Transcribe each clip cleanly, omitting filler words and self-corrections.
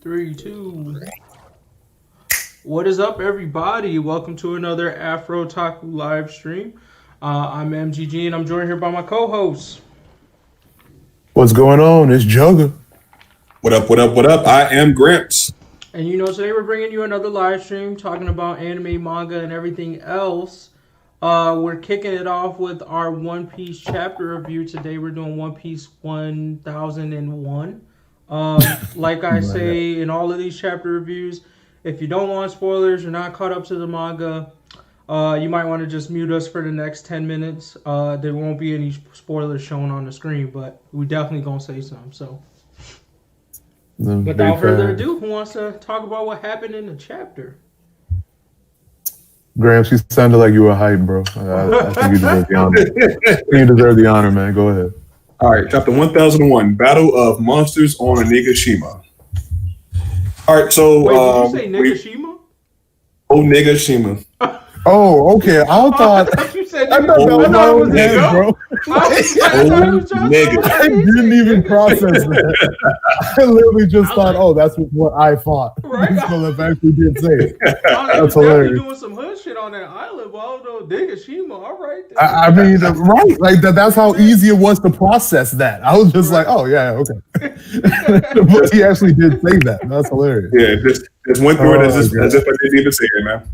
Three, two. What is up, everybody? Welcome to another Afro Taku live stream. I'm MGG, and I'm joined here by my co-host. What's going on? It's Jugger. What up, what up, what up? I am Gramps. And today we're bringing you another live stream talking about anime, manga, and everything else. We're kicking it off with our One Piece chapter review. Today we're doing One Piece 1001. Like I say in all of these chapter reviews, if you don't want spoilers, you're not caught up to the manga, you might want to just mute us for the next 10 minutes. There won't be any spoilers shown on the screen, but we definitely gonna say some. So without further ado, who wants to talk about what happened in the chapter? Gramps, you sounded like you were hype, bro. I think you deserve the honor. You deserve the honor, man. Go ahead. All right, chapter 1001, Battle of Monsters on Onigashima. All right, so... Wait, did you say Nigashima? Onigashima. Oh, okay. I thought you said that was nigga. bro. Nigga. I didn't even process that. I literally just thought, that's what I thought. Right? Philip actually did say it. That's hilarious. Doing some hood shit on that island, but I don't know, Nigashima. All right. I mean, right? Like that's how easy it was to process that. I was just like, oh yeah, okay. But he actually did say that. That's hilarious. Yeah, just went through it as if I didn't even say it, man.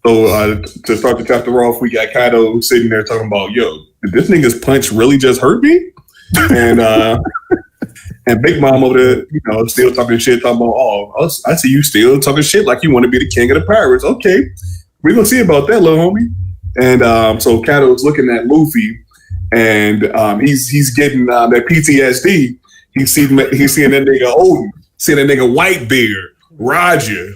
So to start the chapter off, we got Kaido sitting there talking about, yo, did this nigga's punch really just hurt me? And Big Mom over there, still talking shit, talking about, I see you still talking shit like you want to be the king of the pirates. Okay, we're gonna see about that, little homie. And so Kaido's looking at Luffy, and he's getting that PTSD. He's seeing that nigga Odin, seeing that nigga Whitebeard, Roger,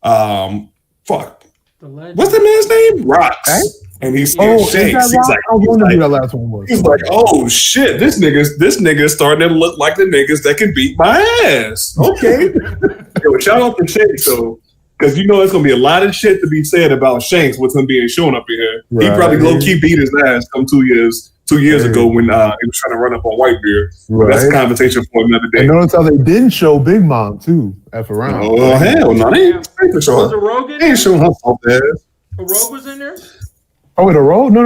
fuck, what's the man's name? Rocks. Right? And he's Shanks. He's like, oh shit, this nigga's starting to look like the niggas that can beat my ass. Okay. Yo, shout out to Shanks though, because it's gonna be a lot of shit to be said about Shanks with him being shown up in here. Right. He probably low key beat his ass 2 years ago when he was trying to run up on Whitebeard. Right. That's a conversation for another day. And notice how they didn't show Big Mom too at around. Oh hell no, they ain't showing. Was a Rogue in there? They ain't showing her soft ass. A Rogue was in there? Oh, wait, a roll? No.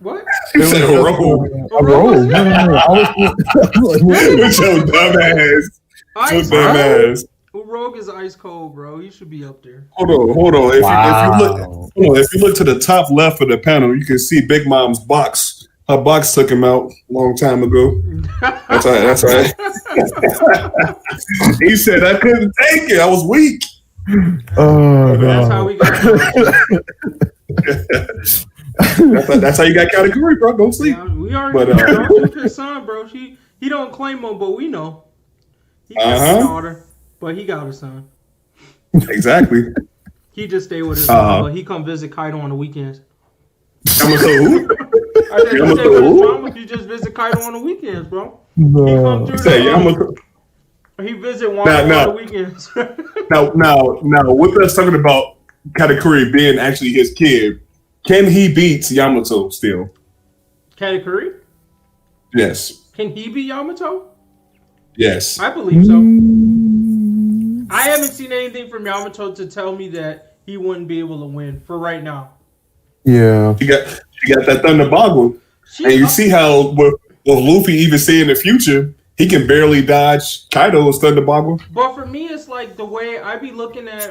What? You said a roll. A roll? No. I was like, with your dumb ass. Your dumb ass. Rogue is ice cold, bro. He should be up there. Hold on. If you look to the top left of the panel, you can see Big Mom's box. Her box took him out a long time ago. That's right. He said I couldn't take it. I was weak. Oh, that's how we got. That's how you got category, bro. Don't sleep. Yeah, we already know his son, bro. He don't claim him, but we know. He got a daughter, but he got a son. Exactly. He just stay with his mama. He come visit Kaido on the weekends. Who? I said he stay with his mama. He just visit Kaido on the weekends, bro. No. He come through. He visit Wano on the weekends. now, with us talking about Katakuri being actually his kid, can he beat Yamato still? Katakuri? Yes. Can he beat Yamato? Yes. I believe so. I haven't seen anything from Yamato to tell me that he wouldn't be able to win for right now. Yeah. She got that Thunder Boggle. And you see how with Luffy even see in the future, he can barely dodge Kaido's Thunder Boggle. But for me, it's like the way I be looking at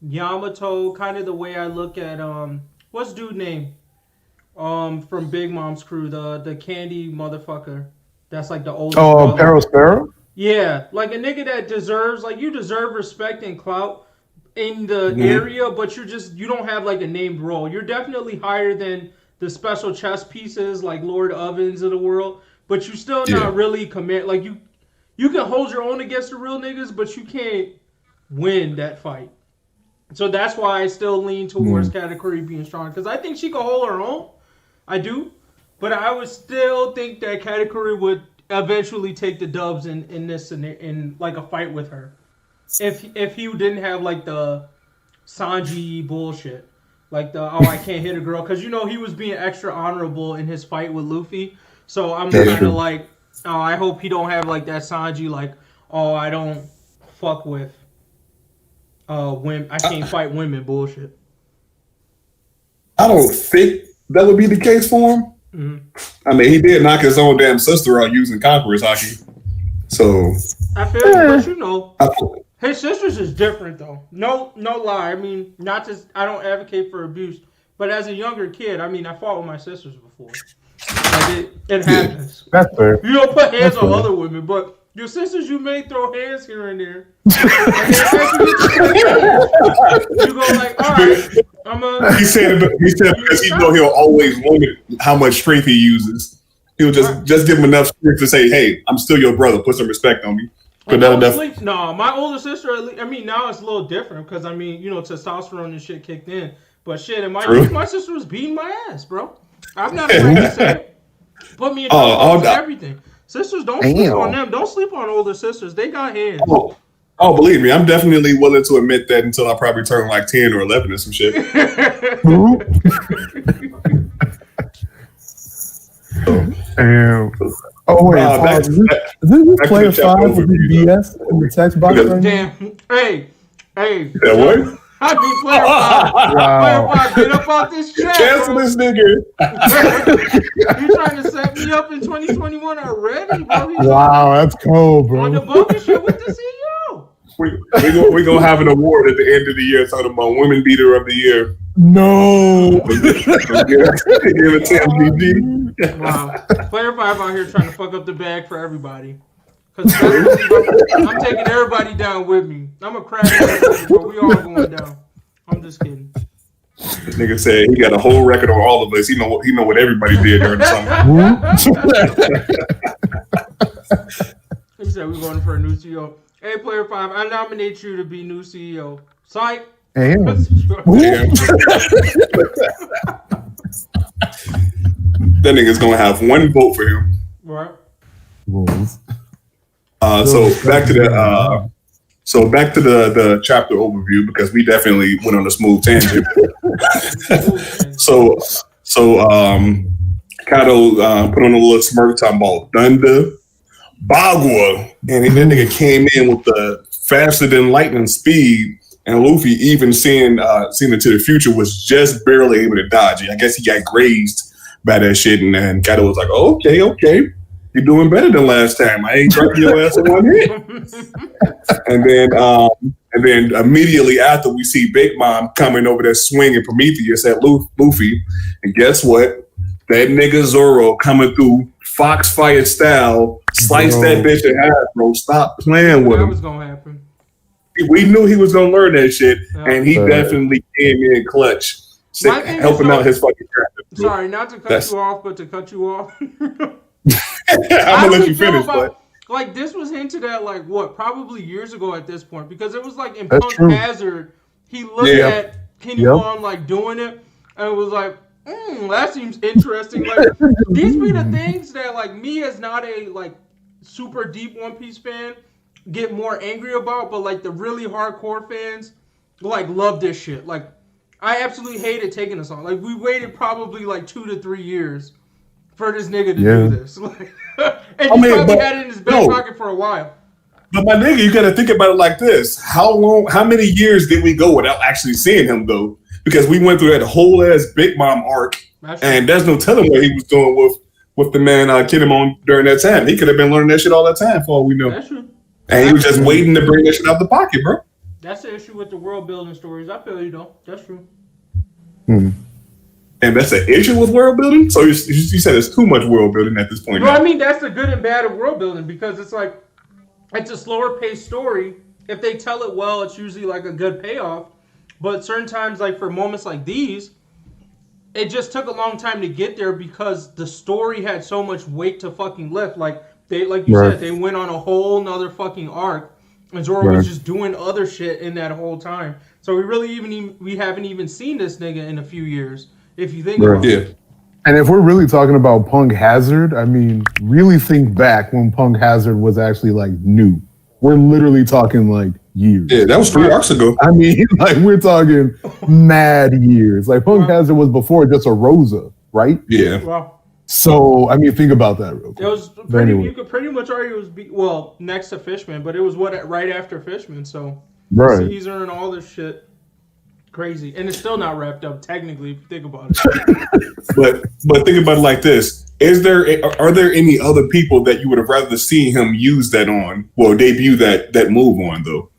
Yamato, kind of the way I look at what's dude name? From Big Mom's crew, the candy motherfucker. That's like the oldest. Oh, Sparrow? Yeah, like a nigga that deserves, like, you deserve respect and clout in the area, but you don't have like a named role. You're definitely higher than the special chess pieces like Lord Ovens of the world, but you still not really commit. Like you can hold your own against the real niggas, but you can't win that fight. So that's why I still lean towards Katakuri being strong, because I think she can hold her own. I do, but I would still think that Katakuri would eventually take the dubs in like a fight with her. If he didn't have like the Sanji bullshit, like I can't hit a girl, because he was being extra honorable in his fight with Luffy. So I'm kind of like, oh, I hope he don't have like that Sanji, like, oh, I don't fuck with women. I can't fight women bullshit. I don't think that would be the case for him. Mm-hmm. I mean, he did knock his own damn sister out using Conqueror's Haki. So I feel you, but you know, his sister's is different though. No lie. I mean, not just I don't advocate for abuse, but as a younger kid, I mean, I fought with my sisters before. Like it happens. That's fair. You don't put hands on other women, but your sisters, you may throw hands here and there. And you go like, all right, He said because he know he'll always limit how much strength he uses. He'll just give him enough strength to say, "Hey, I'm still your brother. Put some respect on me." But not enough. No, my older sister. I mean, now it's a little different because I mean, you know, testosterone and shit kicked in. But shit, in my youth, my sister was beating my ass, bro. I'm not afraid to say it. Put me in everything. Sisters, don't sleep on them. Don't sleep on older sisters. They got hands. Oh, believe me, I'm definitely willing to admit that until I probably turn like 10 or 11 or some shit. Oh wait, is this player 5 with the BS in the text box right now? Damn. Hey. Yeah, what? I mean, player 5. Wow. Player 5, get up off this chat. Cancel this nigga. You trying to set me up in 2021 already, bro? Wow, that's cold, bro. On the bogus shit with the CEO. We're going to have an award at the end of the year talking about Women Beater of the Year. No. Give it to MDG. Wow. Player 5 out here trying to fuck up the bag for everybody. Because I'm taking everybody down with me. I'm a crash, but we all going down. I'm just kidding. This nigga said he got a whole record on all of us. He know what everybody did during the summer. He said we're going for a new CEO. Hey, Player 5, I nominate you to be new CEO. Psych. Damn. That nigga's gonna have one vote for him. Right. So back to the chapter overview because we definitely went on a smooth tangent. so Kato put on a little smirk talking about Thunder Bagua, and then that nigga came in with the faster than lightning speed, and Luffy even seeing into the future was just barely able to dodge it. I guess he got grazed by that shit, and Kato was like, oh, okay. You're doing better than last time. I ain't dropping your ass in one hit. And then immediately after, we see Big Mom coming over there swinging Prometheus at Luffy. And guess what? That nigga Zoro coming through Foxfire style, slice that bitch in half, bro. Stop playing with him. That was going to happen. We knew he was going to learn that shit, and he definitely came in clutch, helping out his fucking character. Sorry, not to cut you off, but to cut you off. I'm gonna let you finish, but like this was hinted at like what probably years ago at this point because it was like in Punk Hazard he looked at Kinemon like doing it and it was like that seems interesting. Like these be the things that like me as not a like super deep One Piece fan get more angry about, but like the really hardcore fans like love this shit. Like I absolutely hated taking this on. Like we waited probably like 2 to 3 years for this nigga to do this. And he probably had it in his back pocket for a while. But my nigga, you gotta think about it like this. How many years did we go without actually seeing him though? Because we went through that whole ass Big Mom arc, and there's no telling what he was doing with the man Kinemon during that time. He could have been learning that shit all that time for all we know. That's true. And he was just waiting to bring that shit out the pocket, bro. That's the issue with the world building stories. I feel you though. That's true. And that's an issue with world building? So you said it's too much world building at this point. Well, I mean, that's the good and bad of world building because it's like, it's a slower paced story. If they tell it well, it's usually like a good payoff. But certain times, like for moments like these, it just took a long time to get there because the story had so much weight to fucking lift. Like you said, they went on a whole nother fucking arc. And Zoro was just doing other shit in that whole time. So we haven't even seen this nigga in a few years. If you think about it. And if we're really talking about Punk Hazard, I mean, really think back when Punk Hazard was actually like new. We're literally talking like years. Yeah, that was 3 arcs ago. I mean, like we're talking mad years. Like Punk Hazard was before just a Rosa, right? Yeah. Well, So I mean, think about that real quick. It was pretty. Anyway. You could pretty much argue it was next to Fishman, but it was right after Fishman. So right, he's earning all this shit. Crazy, and it's still not wrapped up technically. If you think about it. but think about it like this: are there any other people that you would have rather seen him use that on? Well, debut that move on though.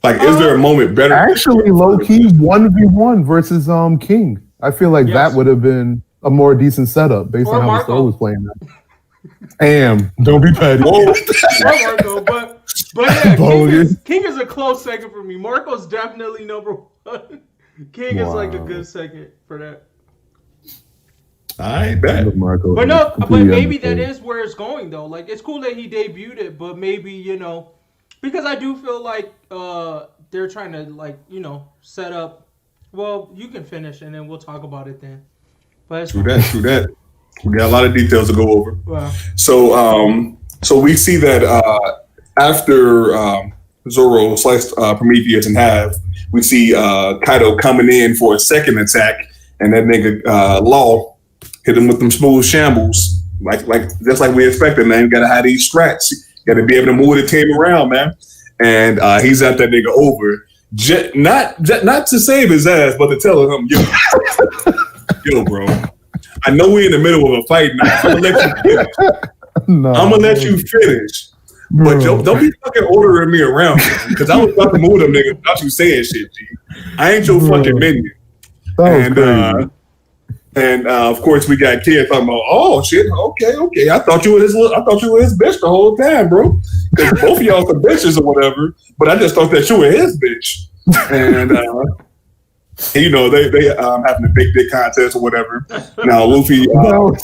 Like, is there a moment better? Actually, low key 1v1 versus King. I feel like that would have been a more decent setup based on how the story was playing out. Don't be petty. Marco, but yeah, King is a close second for me. Marco's definitely number one. King is like a good second for that. I bet. Marco, but maybe that is where it's going though. Like, it's cool that he debuted it, but maybe, because I do feel like they're trying to set up. Well, you can finish and then we'll talk about it then. But true that. We got a lot of details to go over. Wow. So we see that after Zoro sliced Prometheus in half, we see Kaido coming in for a second attack, and that nigga Law hit him with them smooth shambles, just like we expected, man. You gotta have these strats. You gotta be able to move the team around, man. And he's at that nigga over, not to save his ass, but to tell him, yo, bro. I know we're in the middle of a fight now. I'm gonna let you finish. But don't be fucking ordering me around, because I was about to move them niggas without you saying shit, G. I ain't your fucking minion. And of course we got Kid talking about, oh shit, okay. I thought you were his bitch the whole time, bro. Because both of y'all some bitches or whatever, but I just thought that you were his bitch. And they having a big dick contest or whatever. Now Luffy brings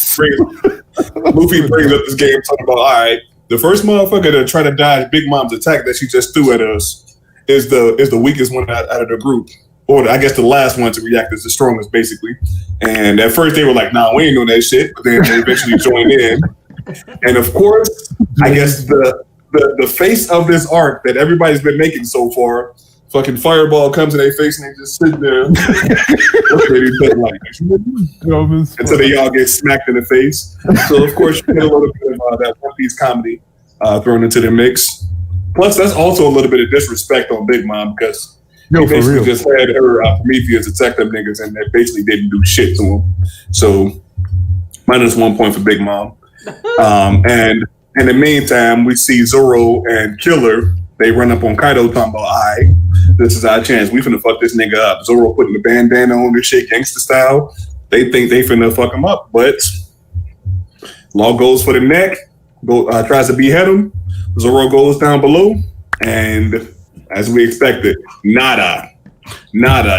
up this game talking about, all right, the first motherfucker to try to dodge Big Mom's attack that she just threw at us is the weakest one out of the group. Or I guess the last one to react is the strongest, basically. And at first they were like, nah, we ain't doing that shit. But then they eventually joined in. And of course, I guess the face of this arc that everybody's been making so far, fucking Fireball comes in their face and they just sit there until they all get smacked in the face. So of course you get a little bit of that One Piece comedy thrown into the mix. Plus that's also a little bit of disrespect on Big Mom, because he basically just had her Prometheus attack them niggas and they basically didn't do shit to him. So -1 point for Big Mom. And in the meantime, we see Zoro and Killer. They run up on Kaido talking about, all right, this is our chance. We finna fuck this nigga up. Zoro putting the bandana on this shit, gangster style. They think they finna fuck him up, but Law goes for the neck, tries to behead him. Zoro goes down below, and as we expected, nada.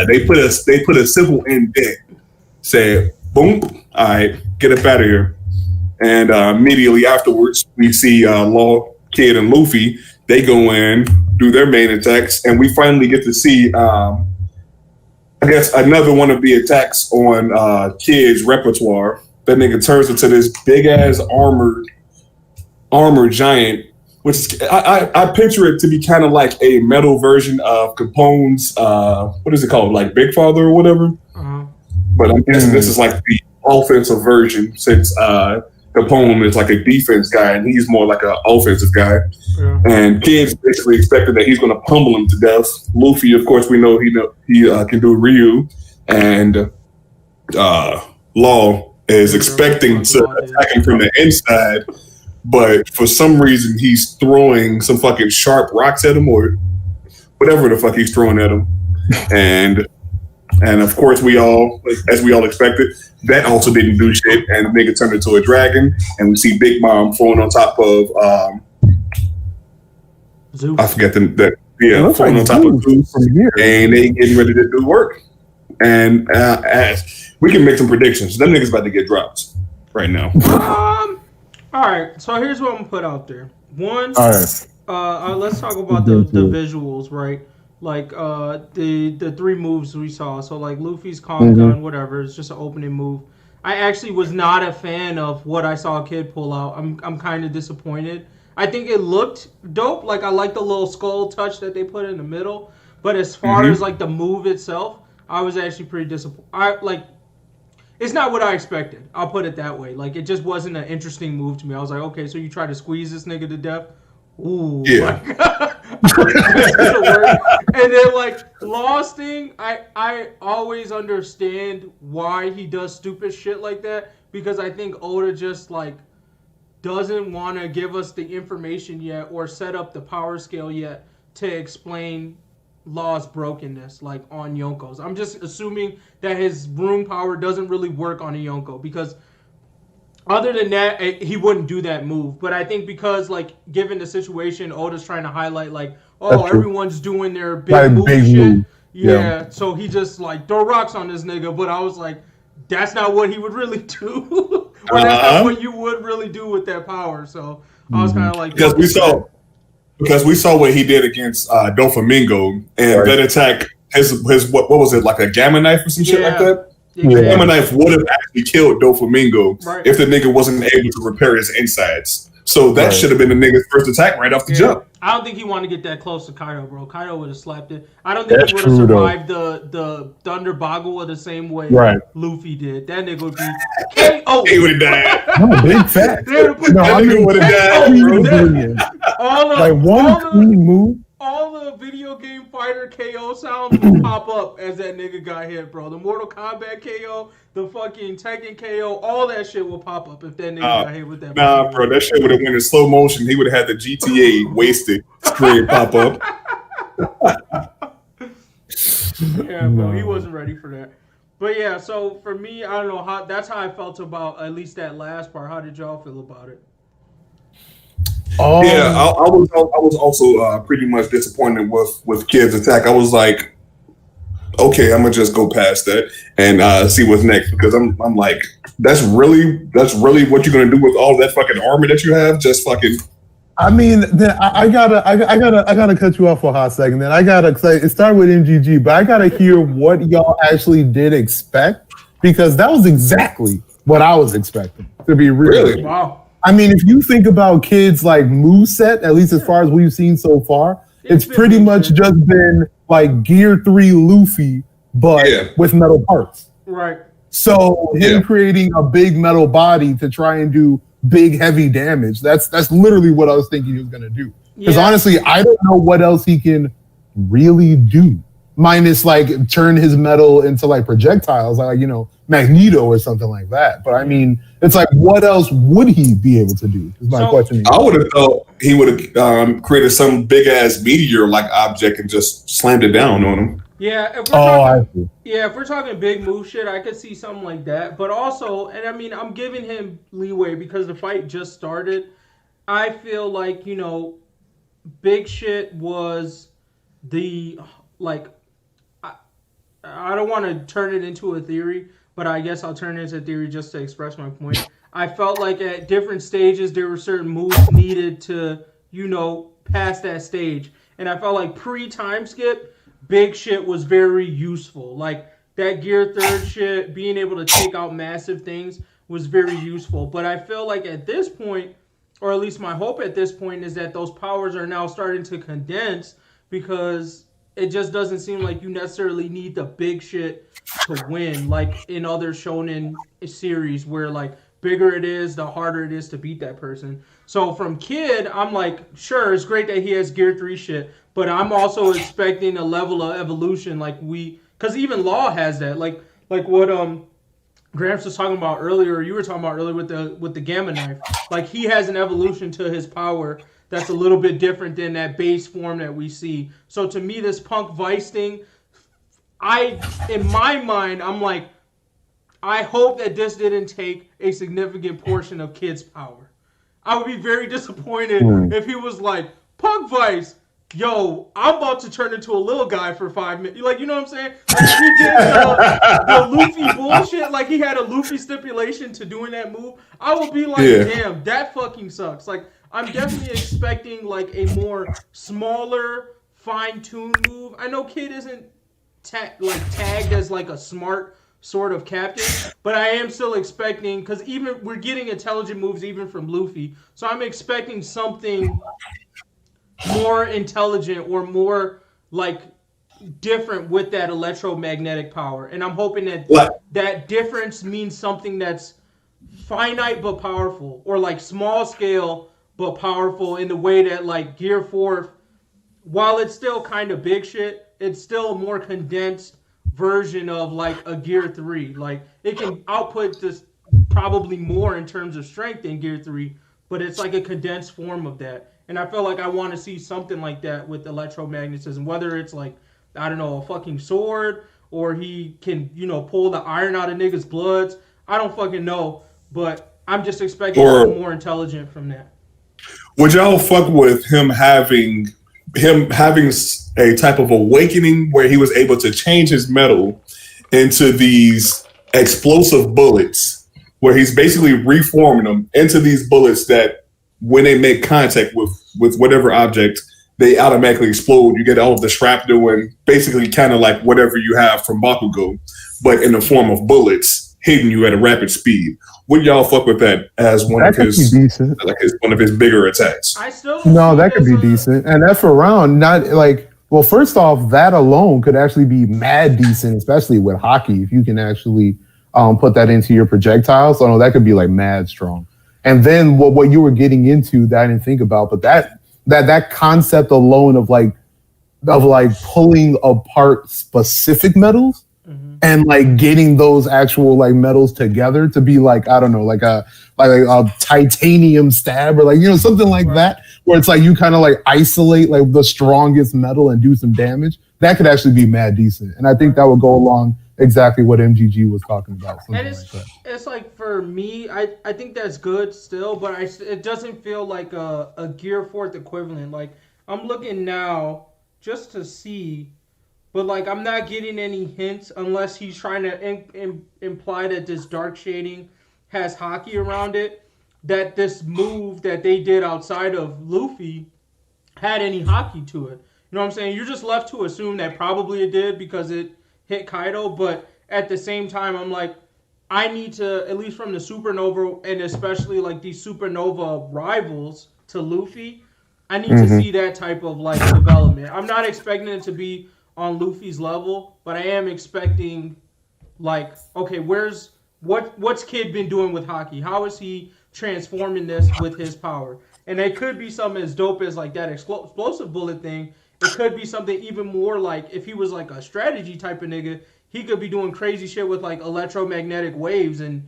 They put a simple indent. Said, boom, all right, get up out of here. And immediately afterwards, we see Law, Kid, and Luffy. They go in, do their main attacks, and we finally get to see, I guess, another one of the attacks on Kid's repertoire. That nigga turns into this big ass armored giant, which is, I picture it to be kind of like a metal version of Capone's, what is it called, like Big Father or whatever. Uh-huh. But I'm guessing this is like the offensive version, since Capone is like a defense guy and he's more like an offensive guy. Yeah. And Kid's basically expected that he's going to pummel him to death. Luffy, of course, we know he can do Ryu, and Law is expecting to attack him from the inside, but for some reason he's throwing some fucking sharp rocks at him or whatever the fuck he's throwing at him. And of course, as we all expected, that also didn't do shit, and the nigga turned into a dragon, and we see Big Mom throwing on top of Zeus. I forget throwing on top of Zeus, and they getting ready to do work. And we can make some predictions. Them niggas about to get dropped right now. All right, so here's what I'm gonna put out there. One, all right. Let's talk about the visuals, right? Like the three moves we saw. So like Luffy's calm gun, whatever. It's just an opening move. I actually was not a fan of what I saw Kid pull out. I'm kind of disappointed. I think it looked dope. Like I like the little skull touch that they put in the middle. But as far as like the move itself, I was actually pretty disappointed. it's not what I expected. I'll put it that way. Like, it just wasn't an interesting move to me. I was like, okay, so you try to squeeze this nigga to death? Ooh. Yeah. And then, like, Law's thing, I always understand why he does stupid shit like that, because I think Oda just, like, doesn't want to give us the information yet or set up the power scale yet to explain Law's brokenness, like, on Yonko's. I'm just assuming that his room power doesn't really work on a Yonko, because other than that, he wouldn't do that move. But I think because, like, given the situation, Oda's trying to highlight, like, oh, everyone's doing their big move shit. Yeah, so he just, like, throw rocks on this nigga. But I was like, that's not what he would really do. Or that's not what you would really do with that power. So I was kind of like... Because we saw what he did against Doflamingo, and that attack, his what was it, like a gamma knife or some shit like that? The gamma knife would have actually killed Doflamingo if the nigga wasn't able to repair his insides. So that should have been the nigga's first attack right off the jump. I don't think he wanted to get that close to Kaido, bro. Kaido would have slapped it. I don't think he would have survived the Thunder Bagua the same way Luffy did. That nigga would be KO. He would have died. No, big fact. That nigga would have died. Like one clean move. All the video game fighter KO sounds will pop up as that nigga got hit, bro. The Mortal Kombat KO, the fucking Tekken KO, all that shit will pop up if that nigga got hit with that. Nah, bro, that shit would have went in slow motion. He would have had the GTA wasted screen pop up. Yeah, bro, he wasn't ready for that. But yeah, so for me, I don't know that's how I felt about at least that last part. How did y'all feel about it? Yeah, I was also pretty much disappointed with Kid's attack. I was like, okay, I'm gonna just go past that and see what's next, because I'm like, that's really what you're gonna do with all that fucking armor that you have? Just fucking. I mean, I gotta cut you off for a hot second. Then I gotta say it started with MGG, but I gotta hear what y'all actually did expect, because that was exactly what I was expecting, to be real. Really? Wow. I mean, if you think about Kid's like moveset, at least as far as we've seen so far, it's pretty much just been like Gear 3 Luffy, but with metal parts. Right. So him creating a big metal body to try and do big, heavy damage, that's literally what I was thinking he was going to do. Because honestly, I don't know what else he can really do. Minus like turn his metal into like projectiles, like, you know, Magneto or something like that. But I mean, it's like, what else would he be able to do? Is my question. I would have thought he would have created some big ass meteor like object and just slammed it down on him. Yeah, if we're talking big move shit, I could see something like that. But also, and I mean, I'm giving him leeway because the fight just started. I feel like, you know, big shit was the like. I don't want to turn it into a theory, but I guess I'll turn it into a theory just to express my point. I felt like at different stages there were certain moves needed to, you know, pass that stage. And I felt like pre-time skip, big shit was very useful. Like that Gear 3rd shit, being able to take out massive things was very useful. But I feel like at this point, or at least my hope at this point, is that those powers are now starting to condense, because it just doesn't seem like you necessarily need the big shit to win, like in other shonen series where like bigger it is, the harder it is to beat that person. So from Kid, I'm like, sure, it's great that he has Gear 3 shit, but I'm also expecting a level of evolution because even Law has that. Like what Gramps was talking about earlier, you were talking about earlier with the Gamma Knife. Like he has an evolution to his power that's a little bit different than that base form that we see. So to me, this Punk Vice thing, in my mind, I'm like, I hope that this didn't take a significant portion of Kid's power. I would be very disappointed if he was like, Punk Vice, yo, I'm about to turn into a little guy for 5 minutes. Like, you know what I'm saying? Like, he did the Luffy bullshit. Like, he had a Luffy stipulation to doing that move. I would be like, damn, that fucking sucks. Like, I'm definitely expecting, like, a more smaller, fine-tuned move. I know Kid isn't tagged as, like, a smart sort of captain, but I am still expecting, because even we're getting intelligent moves even from Luffy, so I'm expecting something more intelligent or more like different with that electromagnetic power, and I'm hoping that that difference means something that's finite but powerful, or like small scale but powerful in the way that like Gear 4, while it's still kind of big shit, it's still a more condensed version of like a Gear 3. Like it can output this probably more in terms of strength than Gear 3, but it's like a condensed form of that. And I feel like I want to see something like that with electromagnetism, whether it's like, I don't know, a fucking sword, or he can, pull the iron out of niggas' bloods. I don't fucking know, but I'm just expecting something more intelligent from that. Would y'all fuck with him having a type of awakening where he was able to change his metal into these explosive bullets, where he's basically reforming them into these bullets that when they make contact with whatever object, they automatically explode. You get all of the shrapnel and basically kind of like whatever you have from Bakugo, but in the form of bullets hitting you at a rapid speed. Would y'all fuck with that as one of his bigger attacks? That could be decent, and that's for round. Not like, well, first off, that alone could actually be mad decent, especially with hockey. If you can actually put that into your projectiles, so that could be like mad strong. And then what you were getting into that I didn't think about, but that concept alone of pulling apart specific metals. Mm-hmm. And like getting those actual like metals together to be like, I don't know, like a titanium stab, or like, something like that, where it's like you kind of like isolate like the strongest metal and do some damage. That could actually be mad decent, and I think that would go along exactly what MGG was talking about. And it's like, for me, I think that's good still, but it doesn't feel like a Gear 4th equivalent. Like, I'm looking now just to see. But, like, I'm not getting any hints unless he's trying to imply that this dark shading has hockey around it, that this move that they did outside of Luffy had any hockey to it. You know what I'm saying? You're just left to assume that probably it did because it hit Kaido. But at the same time, I'm like, I need to, at least from the Supernova, and especially, like, these Supernova rivals to Luffy, I need to see that type of, like, development. I'm not expecting it to be on Luffy's level, but I am expecting, like, okay, what's Kid been doing with hockey? How is he transforming this with his power? And it could be something as dope as like that explosive bullet thing. It could be something even more like, if he was like a strategy type of nigga, he could be doing crazy shit with like electromagnetic waves and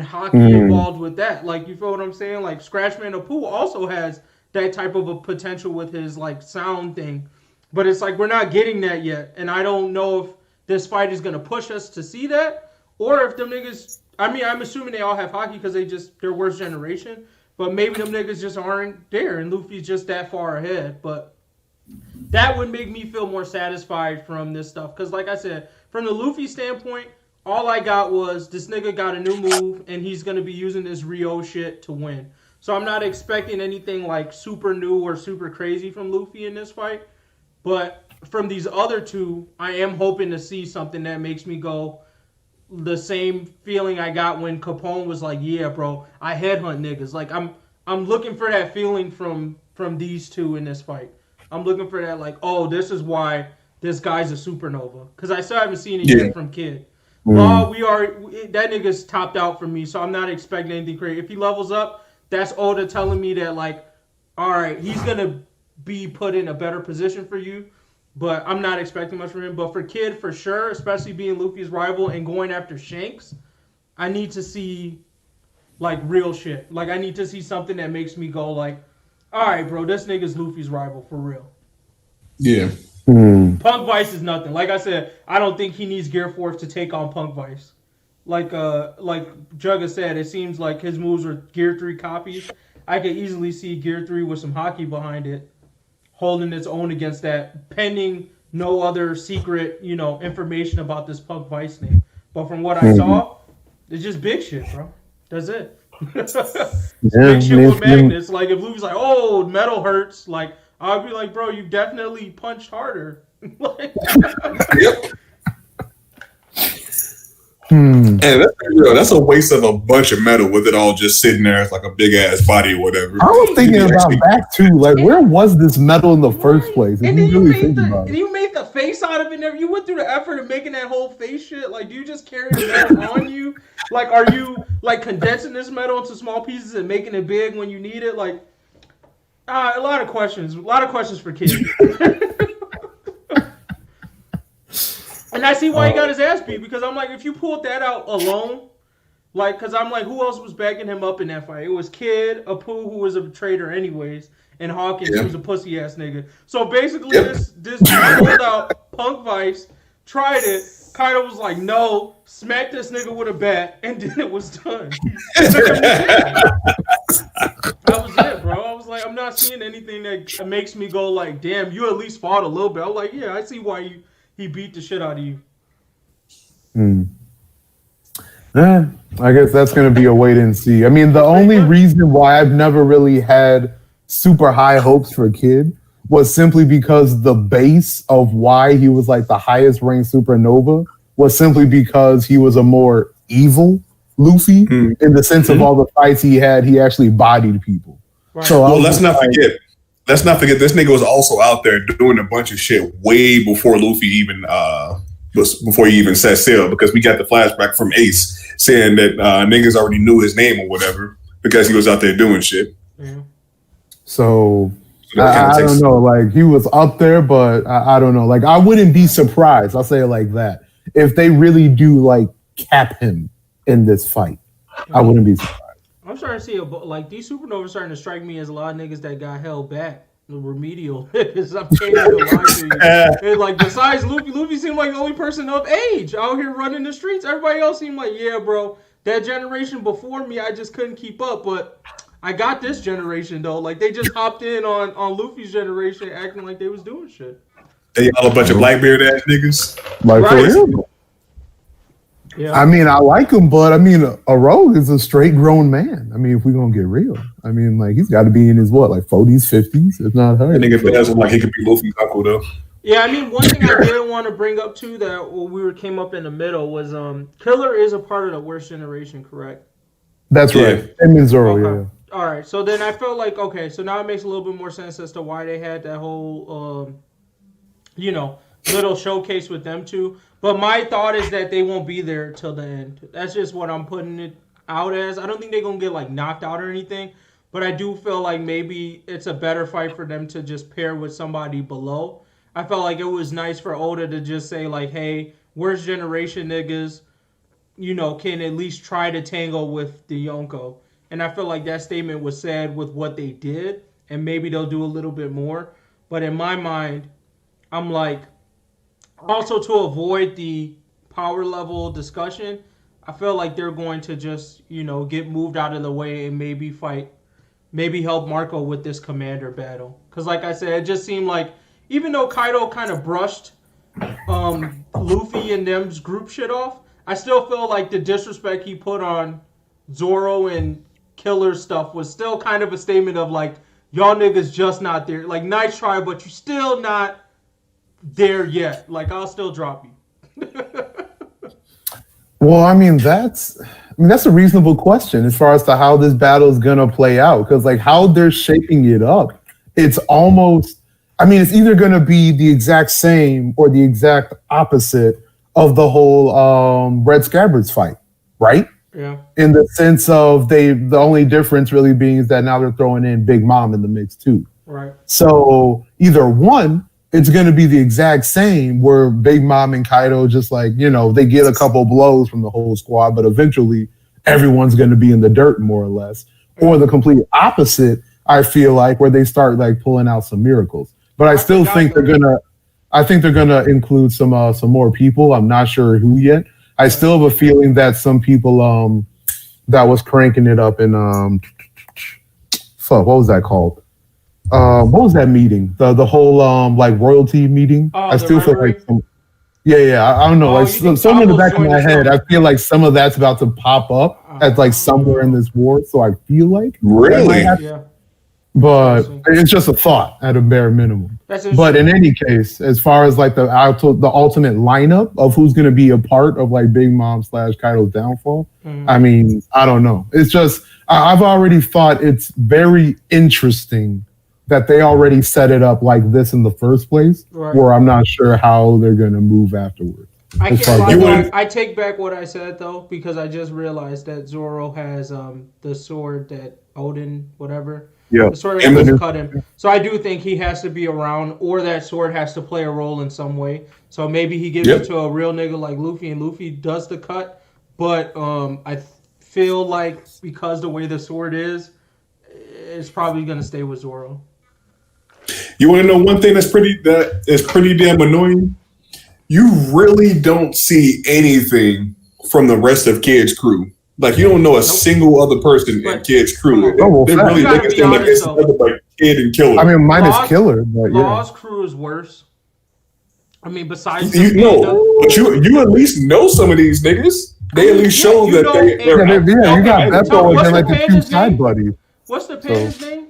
hockey involved with that. Like, you feel what I'm saying? Like, Scratchman Apu also has that type of a potential with his like sound thing. But it's like, we're not getting that yet. And I don't know if this fight is going to push us to see that, or if them niggas, I mean, I'm assuming they all have hockey because they're worst generation, but maybe them niggas just aren't there and Luffy's just that far ahead. But that would make me feel more satisfied from this stuff. Because like I said, from the Luffy standpoint, all I got was this nigga got a new move and he's going to be using this Rio shit to win. So I'm not expecting anything like super new or super crazy from Luffy in this fight. But from these other two, I am hoping to see something that makes me go the same feeling I got when Capone was like, yeah, bro, I headhunt niggas. Like, I'm looking for that feeling from these two in this fight. I'm looking for that, like, oh, this is why this guy's a supernova. Because I still haven't seen it yet from Kid. Well, that nigga's topped out for me, so I'm not expecting anything crazy. If he levels up, that's Oda telling me that, like, all right, he's going to be put in a better position for you, but I'm not expecting much from him. But for Kid, for sure, especially being Luffy's rival and going after Shanks, I need to see like real shit. Like, I need to see something that makes me go like, all right, bro, this nigga's Luffy's rival for real. Yeah. Punk Vice is nothing. Like I said, I don't think he needs Gear Force to take on Punk Vice. Like Jugga said, it seems like his moves are Gear 3 copies. I could easily see Gear 3 with some hockey behind it, holding its own against that, pending no other secret, information about this Punk Vice name. But from what I saw, it's just big shit, bro. That's it. Big shit with Magnus. Like, if Luffy's like, oh, metal hurts, like, I'll be like, bro, you definitely punched harder. And Yeah, that's a waste of a bunch of metal with it all just sitting there as like a big ass body or whatever. I was thinking about that too. Like, where was this metal in the first place? And then you made the face out of it. And you went through the effort of making that whole face shit. Like, do you just carry the metal on you? Like, are you like condensing this metal into small pieces and making it big when you need it? Like, a lot of questions. A lot of questions for kids. And I see why he got his ass beat, because I'm like, if you pulled that out alone, like, because I'm like, who else was backing him up in that fight? It was Kid, Apu, who was a traitor anyways, and Hawkins, who was a pussy ass nigga. So basically, this dude pulled out Punk Vice, tried it, kind of was like, no, smacked this nigga with a bat, and then it was done. That was it, bro. I was like, I'm not seeing anything that makes me go like, damn, you at least fought a little bit. I'm like, yeah, I see why he beat the shit out of you. I guess that's going to be a wait and see. I mean, the only reason why I've never really had super high hopes for Kid was simply because the base of why he was like the highest ranked supernova was simply because he was a more evil Luffy in the sense of all the fights he had. He actually bodied people. Right. So let's not forget. Let's not forget this nigga was also out there doing a bunch of shit way before Luffy even before he even set sail, because we got the flashback from Ace saying that niggas already knew his name or whatever because he was out there doing shit. Yeah. So I don't know. Like, he was up there, but I don't know. Like, I wouldn't be surprised. I'll say it like that. If they really do like cap him in this fight, I wouldn't be surprised. I'm starting to see like these supernovas starting to strike me as a lot of niggas that got held back. The remedial niggas. I'm changing the line to you. And like, besides Luffy seemed like the only person of age out here running the streets. Everybody else seemed like, yeah, bro, that generation before me, I just couldn't keep up. But I got this generation though. Like, they just hopped in on Luffy's generation, acting like they was doing shit. They all a bunch of Blackbeard ass niggas. Like, right. For real. Yeah. I mean, I like him, but I mean, a rogue is a straight grown man. I mean, if we're gonna get real, I mean, like, he's got to be in his like 40s, 50s, if not higher. That nigga feels like he could be Luffy's uncle though. Yeah, I mean, one thing I did want to bring up too that came up in the middle was Killer is a part of the worst generation, correct? That's right. Him and Zoro, okay. Yeah. All right, so then I felt like, okay, so now it makes a little bit more sense as to why they had that whole, little showcase with them two. But my thought is that they won't be there till the end. That's just what I'm putting it out as. I don't think they're going to get like knocked out or anything. But I do feel like maybe it's a better fight for them to just pair with somebody below. I felt like it was nice for Oda to just say like, hey, worst generation niggas, can at least try to tangle with the Yonko. And I feel like that statement was said with what they did. And maybe they'll do a little bit more. But in my mind, I'm like, also to avoid the power level discussion, I feel like they're going to just, get moved out of the way and maybe help Marco with this commander battle. Because like I said, it just seemed like, even though Kaido kind of brushed Luffy and them's group shit off, I still feel like the disrespect he put on Zoro and Killer stuff was still kind of a statement of like, y'all niggas just not there. Like, nice try, but you still not there yet. Like, I'll still drop you. Well, I mean that's a reasonable question as far as to how this battle is gonna play out, because like how they're shaping it up, it's almost, it's either gonna be the exact same or the exact opposite of the whole Red Scabbards fight, right? Yeah. In the sense of the only difference really being is that now they're throwing in Big Mom in the mix too. Right. So either one, it's going to be the exact same where Big Mom and Kaido just like, they get a couple blows from the whole squad, but eventually everyone's going to be in the dirt more or less. Or the complete opposite, I feel like, where they start like pulling out some miracles. But I still think they're going to include some more people. I'm not sure who yet. I still have a feeling that some people that was cranking it up in what was that called? What was that meeting? The whole like royalty meeting. I still feel like I don't know. Like somewhere in the back of my head, I feel like some of that's about to pop up at like somewhere in this war. So I feel like really, But it's just a thought at a bare minimum. But in any case, as far as like the ultimate lineup of who's going to be a part of like Big Mom / Kaido's downfall, I mean, I don't know. It's just I've already thought it's very interesting that they already set it up like this in the first place, where I'm not sure how they're going to move afterwards. I take back what I said though, because I just realized that Zoro has the sword that Odin whatever. Yeah, the sword that cut him. So I do think he has to be around, or that sword has to play a role in some way. So maybe he gives it to a real nigga like Luffy, and Luffy does the cut. But I feel like because the way the sword is, it's probably gonna stay with Zoro. You want to know one thing that is pretty damn annoying? You really don't see anything from the rest of Kid's crew. Like, you don't know a single other person in Kid's crew. They really make it seem like it's like Kid and Killer. I mean, minus Killer, but Law's crew is worse. I mean, besides but you at least know some of these niggas. They at least show that you got Beppo and like the two side buddies. What's the panda's name?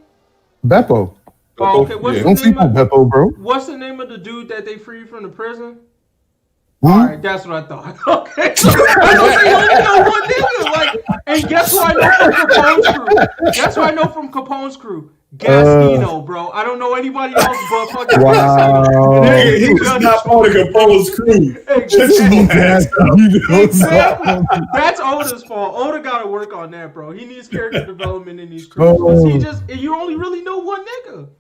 Beppo. Oh, okay. Don't sleep on Beppo, bro. What's the name of the dude that they freed from the prison? All right, that's what I thought. Okay, I don't know one nigga. Like, and guess who I know from Capone's crew? Guess who I know from Capone's crew? Gaskino, bro. I don't know anybody else but fucking Gaskino. He was not part of Capone's crew. Exactly. That's Oda's fault. Oda got to work on that, bro. He needs character development in these crews. You only really know one nigga.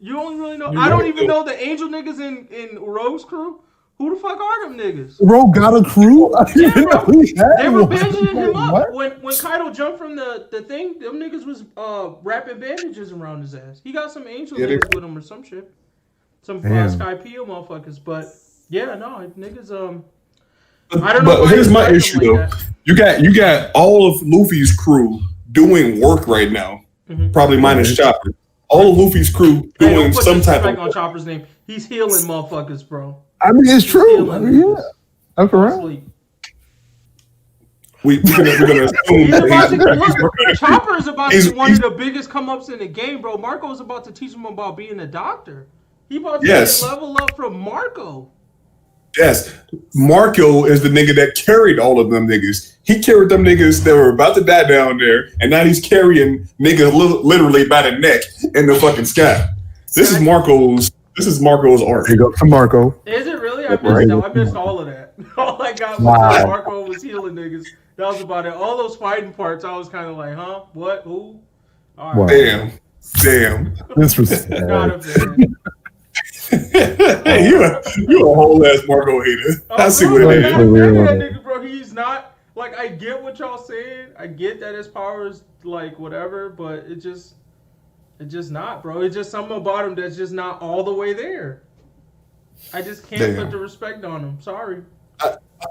You only really know. I don't even know the Angel niggas in Rogue's crew. Who the fuck are them niggas? Rogue got a crew? Yeah, bro. They were bandaging him up. When Kaido jumped from the thing, them niggas was wrapping bandages around his ass. He got some Angel niggas with him or some shit. Some Skypea motherfuckers. But yeah, no, niggas I don't know. But here's my issue though. You got all of Luffy's crew doing work right now. Probably minus Chopper. All of Luffy's crew doing some type of on Chopper's name. He's healing motherfuckers, bro. I mean, it's true. I mean, yeah. That's correct. We're gonna assume Chopper is about to be one of the biggest come ups in the game, bro. Marco is about to teach him about being a doctor. He about to level up from Marco. Yes, Marco is the nigga that carried all of them niggas. He carried them niggas that were about to die down there, and now he's carrying niggas literally by the neck in the fucking sky. This is Marco's art. Here goes to Marco. Is it really? I missed all of that. All I got was that Marco was healing niggas. That was about it. All those fighting parts, I was kind of like, huh? What? Who? All right. Damn. This was sad. Hey, you a whole ass Marco hater. I see what it is. That nigga, bro, he's not like, I get what y'all saying. I get that his power is like whatever, but it's just not, bro. It's just something about him that's just not all the way there. I just can't put the respect on him. Sorry.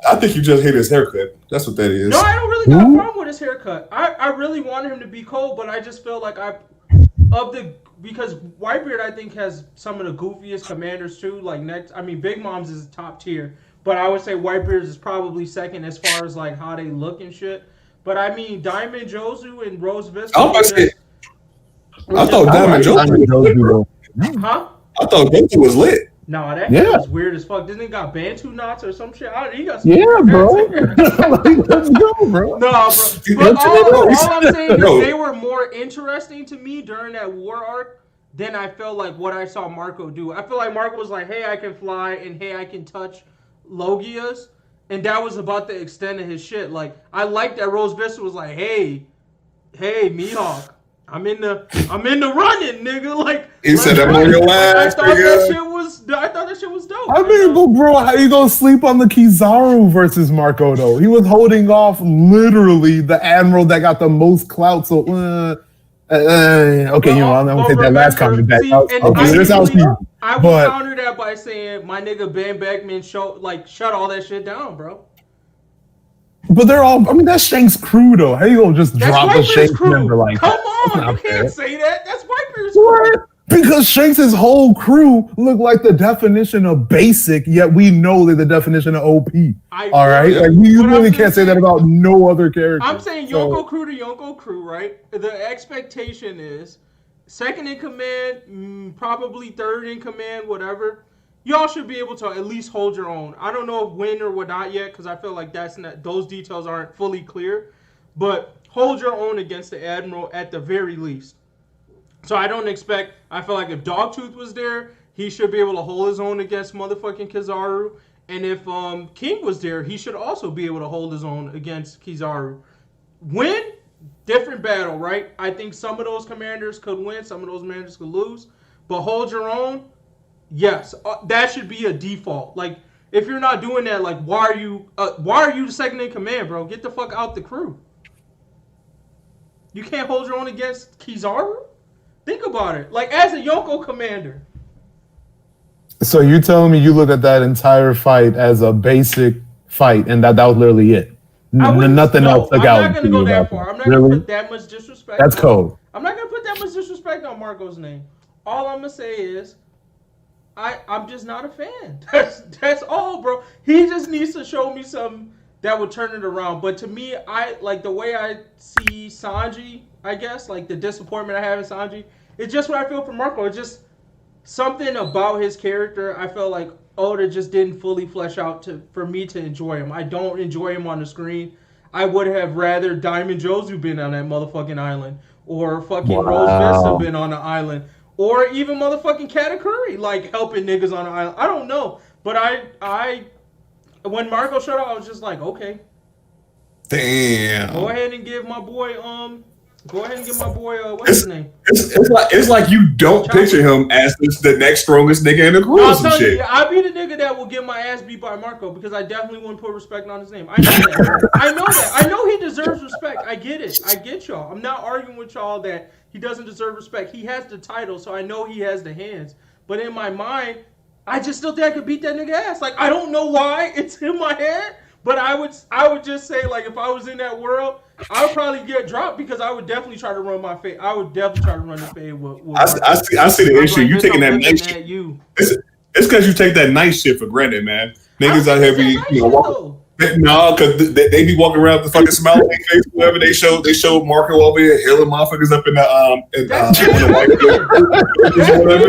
I think you just hate his haircut. That's what that is. No, I don't really got a problem with his haircut. I really wanted him to be cold, but I just feel like because Whitebeard I think has some of the goofiest commanders too. Like Big Mom's is top tier, but I would say Whitebeard's is probably second as far as like how they look and shit. But I mean, Diamond Jozu and Rose Vista. I thought Diamond Jozu. Huh? I thought Jozu was lit. No, that was weird as fuck. Didn't he got Bantu knots or some shit? He got some bro. Let's go, bro. No, bro. But all I'm saying is they were more interesting to me during that war arc than I felt like what I saw Marco do. I feel like Marco was like, hey, I can fly, and hey, I can touch Logias. And that was about the extent of his shit. Like, I like that Rose Vista was like, hey, Mihawk. I'm in the running, nigga. Like he said, "I'm on your ass." I thought that shit was dope. I mean, but bro, how you gonna sleep on the Kizaru versus Marco though? He was holding off literally the admiral that got the most clout. So, okay, I'm gonna take that last comment back. I will counter that by saying my nigga Ben Beckman shut all that shit down, bro. But they're all. I mean, that's Shank's crew, though. How you gonna just drop a Shanks member like that? Come on, you can't say that. That's Whitebeard's crew. Because Shanks' whole crew look like the definition of basic, yet we know they're the definition of OP. All right, like you really can't say that about no other character. I'm saying Yonko crew to Yonko crew, right? The expectation is second in command, probably third in command, whatever. Y'all should be able to at least hold your own. I don't know if win or whatnot yet, because I feel like those details aren't fully clear. But hold your own against the Admiral at the very least. So I don't expect. I feel like if Dogtooth was there, he should be able to hold his own against motherfucking Kizaru. And if King was there, he should also be able to hold his own against Kizaru. Win, different battle, right? I think some of those commanders could win, some of those commanders could lose. But hold your own, yes, that should be a default. Like, if you're not doing that, like, why are you the second in command, bro? Get the fuck out the crew. You can't hold your own against Kizaru? Think about it. Like, as a Yonko commander. So you're telling me you look at that entire fight as a basic fight, and that was literally it? Nothing else stuck out. I'm not going to go that far. I'm not going to put that much disrespect. That's cold. I'm not going to put that much disrespect on Marco's name. All I'm going to say is, I'm just not a fan. That's all, bro. He just needs to show me something that would turn it around. But to me, I like the way I see Sanji, I guess, like the disappointment I have in Sanji. It's just what I feel for Marco. It's just something about his character. I felt like Oda just didn't fully flesh out for me to enjoy him. I don't enjoy him on the screen. I would have rather Diamond Jozu been on that motherfucking island, or fucking Rose Vista been on the island, or even motherfucking Katakuri like helping niggas on the island. I don't know, but I when Marco showed up, I was just like, okay, damn. Go ahead and give my boy what's his name? It's like you don't picture him as the next strongest nigga in the crew or some shit. I'll be the nigga that will get my ass beat by Marco because I definitely wouldn't put respect on his name. I know that. I know he deserves respect. I get it. I get y'all. I'm not arguing with y'all that he doesn't deserve respect. He has the title, so I know he has the hands. But in my mind, I just still think I could beat that nigga ass. Like, I don't know why it's in my head, but I would just say, like, if I was in that world, I would probably get dropped because I would definitely try to run my fade. I would definitely try to run the fade with I see the issue. You taking that nice shit. It's because you take that nice shit for granted, man. Niggas out here be, no, because they be walking around with the fucking smile on their face. Whatever they show Marco over here healing motherfuckers up in the Ben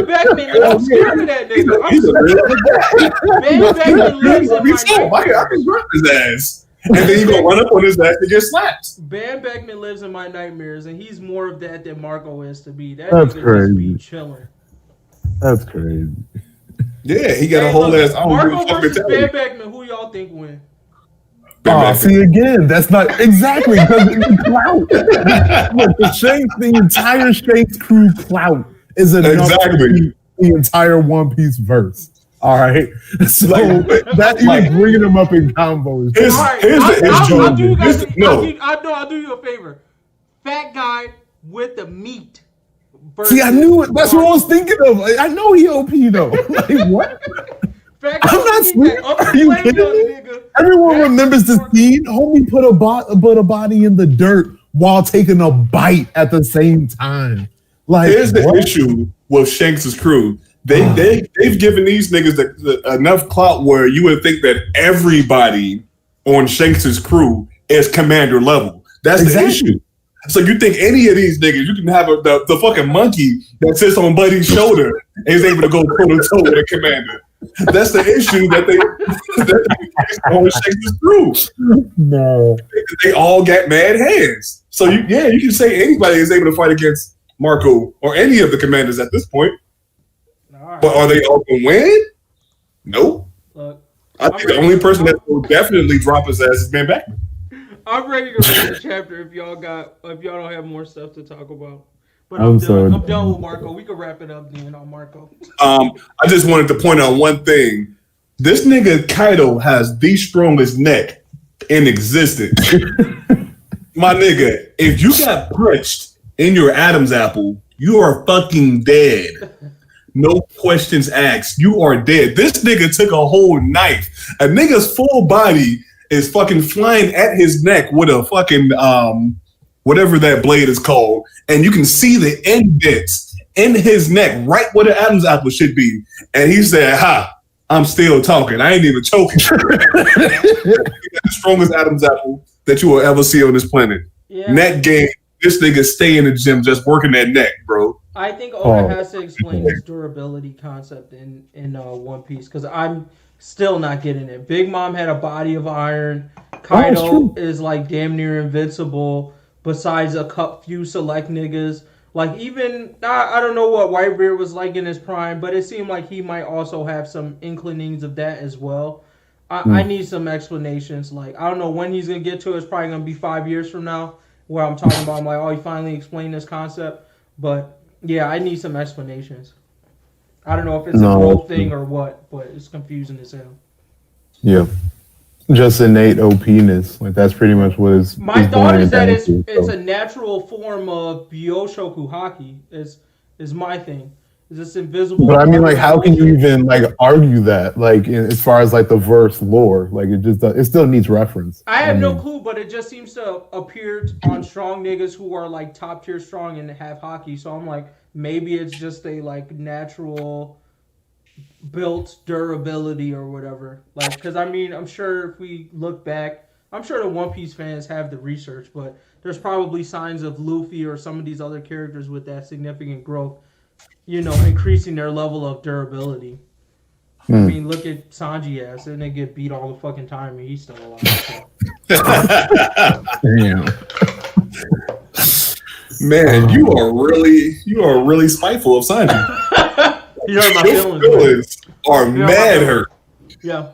Beckman, I'm scared of that nigga. Ben Beckman lives in my nightmares. I can drop his ass, and then you gonna run up on his ass and get slapped. Ben Beckman lives in my nightmares, and he's more of that than Marco is to be. That's crazy. Just be chilling. That's crazy. Yeah, he got a whole ass. Marco versus Ben Beckman. Who y'all think win? See again, that's not exactly because it's clout. Look, the entire Shanks crew clout is enough to beat the entire One Piece verse. All right, so that even bringing them up in combos. I'll do you a favor. Fat guy with the meat. See, I knew it. That's what I was thinking of. I know he OP though. Like what? I'm not sleeping. Are you kidding me? Everyone remembers the scene. Homie put a body in the dirt while taking a bite at the same time. Like, here's the issue with Shanks' crew. They've given these niggas enough clout where you would think that everybody on Shanks' crew is commander level. That's the issue. So you think any of these niggas, you can have the fucking monkey that sits on Buddy's shoulder and is able to go toe to toe with a commander. That's the issue that they always shake this through. No, they all got mad hands. So you can say anybody is able to fight against Marco or any of the commanders at this point. Right. But are they all gonna win? Nope. Look, I think the only person that will definitely drop his ass is Ben Beckman. I'm ready to read the chapter if y'all don't have more stuff to talk about. But I'm done with Marco. We can wrap it up then on Marco. I just wanted to point out one thing. This nigga Kaido has the strongest neck in existence. My nigga, if you got punched in your Adam's apple, you are fucking dead. No questions asked. You are dead. This nigga took a whole knife. A nigga's full body is fucking flying at his neck with a fucking whatever that blade is called, and you can see the indents in his neck, right where the Adam's apple should be. And he said, "Ha, I'm still talking. I ain't even choking." The strongest Adam's apple that you will ever see on this planet. Yeah. Neck game. This nigga stay in the gym just working that neck, bro. I think Oda has to explain his durability concept in One Piece because I'm still not getting it. Big Mom had a body of iron. Kaido is like damn near invincible. Besides a few select niggas, like even I don't know what Whitebeard was like in his prime, but it seemed like he might also have some inclinings of that as well. I need some explanations. Like I don't know when he's gonna get to it. It's probably gonna be 5 years from now, where I'm talking about. I'm like, oh, he finally explained this concept, but. Yeah, I need some explanations. I don't know if it's a growth thing or what, but it's confusing as hell. Yeah. Just innate OPness. Like, that's pretty much what is. My thought is that it's a natural form of Byoshoku Haki, is my thing. Is this invisible? But I mean, like, how can you even, like, argue that? Like, as far as, like, the verse lore? Like, it still needs reference. I have no clue, but it just seems to appear on strong niggas who are, like, top tier strong and have hockey. So I'm like, maybe it's just a, like, natural built durability or whatever. Like, because, I mean, I'm sure if we look back, I'm sure the One Piece fans have the research, but there's probably signs of Luffy or some of these other characters with that significant growth. You know, increasing their level of durability. I mean, look at Sanji ass, and they get beat all the fucking time, and he's still alive. So. Damn. Man, you are really spiteful of Sanji. You hurt my feelings are mad hurt. Yeah.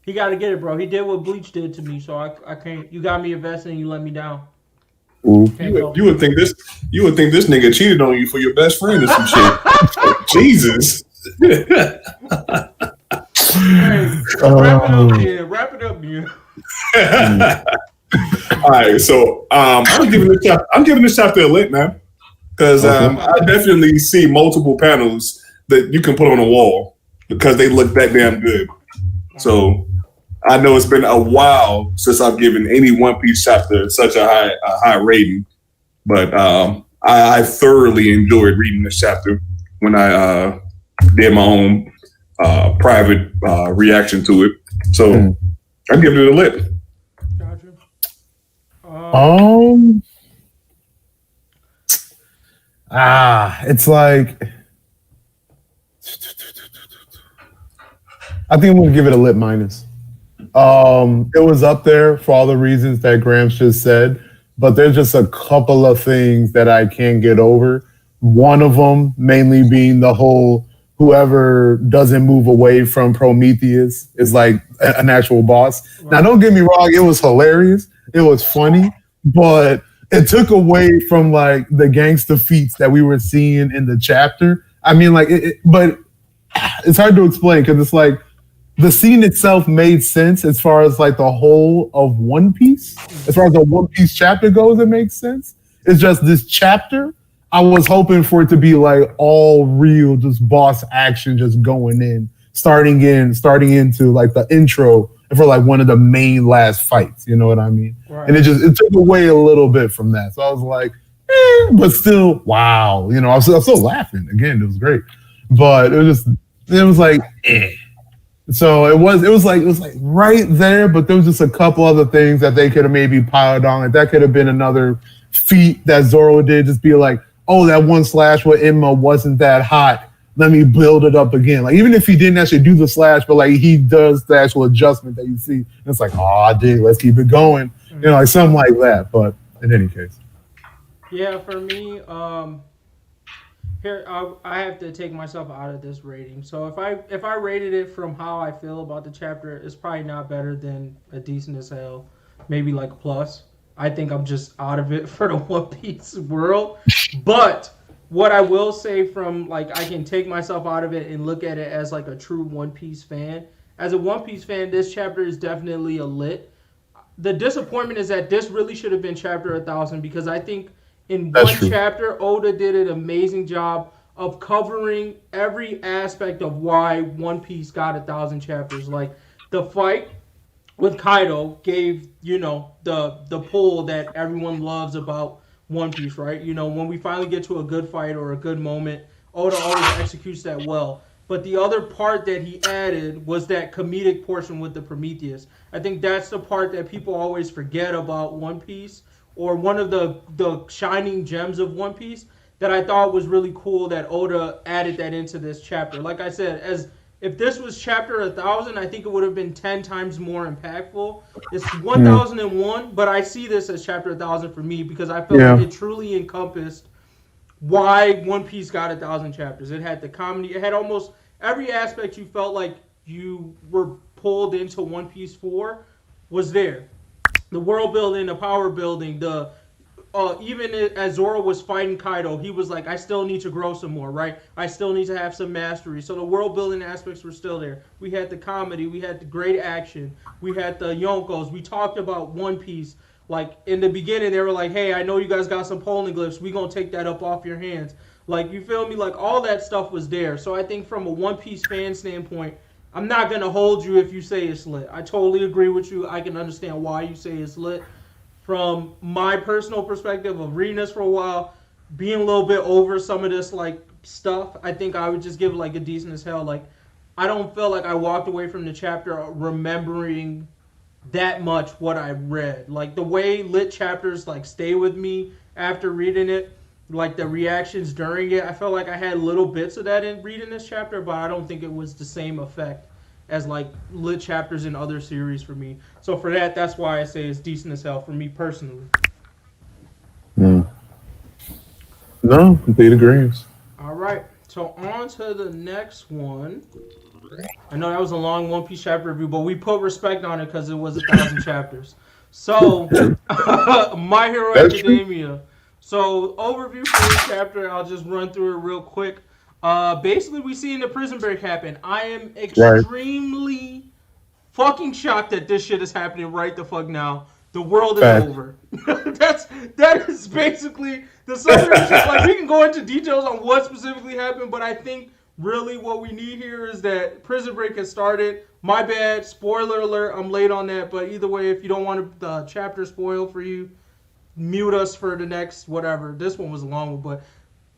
He got to get it, bro. He did what Bleach did to me, so I can't. You got me invested, and you let me down. You would think this nigga cheated on you for your best friend or some shit. Jesus. Wrap it up, man. All right, so I'm giving this chapter a lit, man, because I definitely see multiple panels that you can put on a wall because they look that damn good. So I know it's been a while since I've given any One Piece chapter such a high rating, but I thoroughly enjoyed reading this chapter when I did my own private reaction to it. So I'm giving it a lit. Gotcha. It's like I think I'm gonna give it a lit minus. It was up there for all the reasons that Gramps just said, but there's just a couple of things that I can't get over. One of them mainly being the whole whoever doesn't move away from Prometheus is like an actual boss. Right. Now, don't get me wrong, it was hilarious. It was funny, but it took away from like the gangster feats that we were seeing in the chapter. I mean, like, but it's hard to explain because it's like, the scene itself made sense as far as like the whole of One Piece. As far as the One Piece chapter goes, it makes sense. It's just this chapter, I was hoping for it to be like all real, just boss action, just going in, starting into like the intro for like one of the main last fights. You know what I mean? Right. And it took away a little bit from that. So I was like, but still, wow. You know, I was still laughing. Again, it was great, but it was like, eh. So it was like right there, but there was just a couple other things that they could have maybe piled on. Like that could have been another feat that Zoro did, just be like, oh, that one slash with Emma wasn't that hot. Let me build it up again. Like even if he didn't actually do the slash, but like he does the actual adjustment that you see. And it's like, oh, dude, let's keep it going. You know, like something like that. But in any case. Yeah, for me, here, I have to take myself out of this rating. So if I rated it from how I feel about the chapter, it's probably not better than a decent as hell, maybe like a plus. I think I'm just out of it for the One Piece world. But what I will say from like I can take myself out of it and look at it as like a true One Piece fan. As a One Piece fan, this chapter is definitely a lit. The disappointment is that this really should have been chapter 1000 because I think in one chapter, Oda did an amazing job of covering every aspect of why One Piece got 1,000 chapters. Like the fight with Kaido gave, you know, the pull that everyone loves about One Piece, right? You know, when we finally get to a good fight or a good moment, Oda always executes that well. But the other part that he added was that comedic portion with the Prometheus. I think that's the part that people always forget about One Piece. Or one of the shining gems of One Piece, that I thought was really cool that Oda added that into this chapter. Like I said, if this was chapter 1000, I think it would have been 10 times more impactful. It's 1001, but I see this as chapter 1000 for me because I feel like it truly encompassed why One Piece got 1,000 chapters. It had the comedy. It had almost every aspect you felt like you were pulled into One Piece for was there. The world building, the power building, even as Zoro was fighting Kaido, he was like, I still need to grow some more, right? I still need to have some mastery. So the world building aspects were still there. We had the comedy, we had the great action, we had the Yonkos. We talked about One Piece. Like, in the beginning, they were like, hey, I know you guys got some polyglyphs. We gonna take that up off your hands. Like, you feel me? Like, all that stuff was there. So I think from a One Piece fan standpoint, I'm not going to hold you if you say it's lit. I totally agree with you. I can understand why you say it's lit. From my personal perspective of reading this for a while, being a little bit over some of this, like, stuff, I think I would just give it, like, a decent as hell. Like, I don't feel like I walked away from the chapter remembering that much what I read. Like, the way lit chapters, like, stay with me after reading it, like, the reactions during it, I felt like I had little bits of that in reading this chapter, but I don't think it was the same effect as, like, lit chapters in other series for me. So for that, that's why I say it's decent as hell for me personally. No, complete agrees. All right, so on to the next one. I know that was a long One Piece chapter review, but we put respect on it because it was 1,000 chapters. So, My Hero Academia. So, overview for this chapter, I'll just run through it real quick. Basically, we see the prison break happen. I am extremely fucking shocked that this shit is happening right the fuck now. The world is over. that is basically the summary. Like, we can go into details on what specifically happened, but I think really what we need here is that prison break has started. My bad, spoiler alert, I'm late on that, but either way, if you don't want the chapter spoiled for you, mute us for the next whatever. This one was a long one, but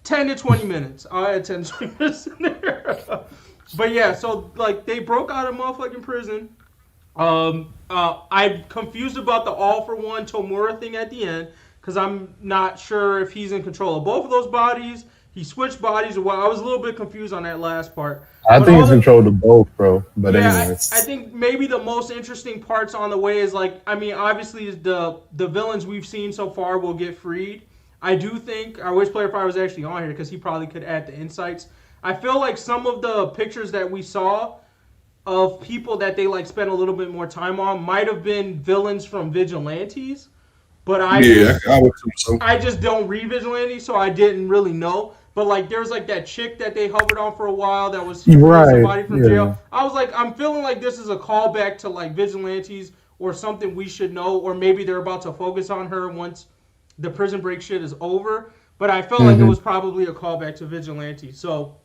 10 to 20 minutes. I'll add 10 to 20 minutes in there. But yeah, so like they broke out of motherfucking prison. I'm confused about the all for one Tomura thing at the end because I'm not sure if he's in control of both of those bodies. He switched bodies. Well, I was a little bit confused on that last part. I think he's controlled of both, bro. But yeah, anyway, I think maybe the most interesting parts on the way is like, I mean, obviously the villains we've seen so far will get freed. I do think, I wish Player 5 was actually on here because he probably could add the insights. I feel like some of the pictures that we saw of people that they like spent a little bit more time on might have been villains from Vigilantes. But I just don't read Vigilantes, so I didn't really know. But like, there's like that chick that they hovered on for a while that was somebody from jail. I was like, I'm feeling like this is a callback to like Vigilantes or something we should know, or maybe they're about to focus on her once the prison break shit is over. But I felt like it was probably a callback to Vigilantes. So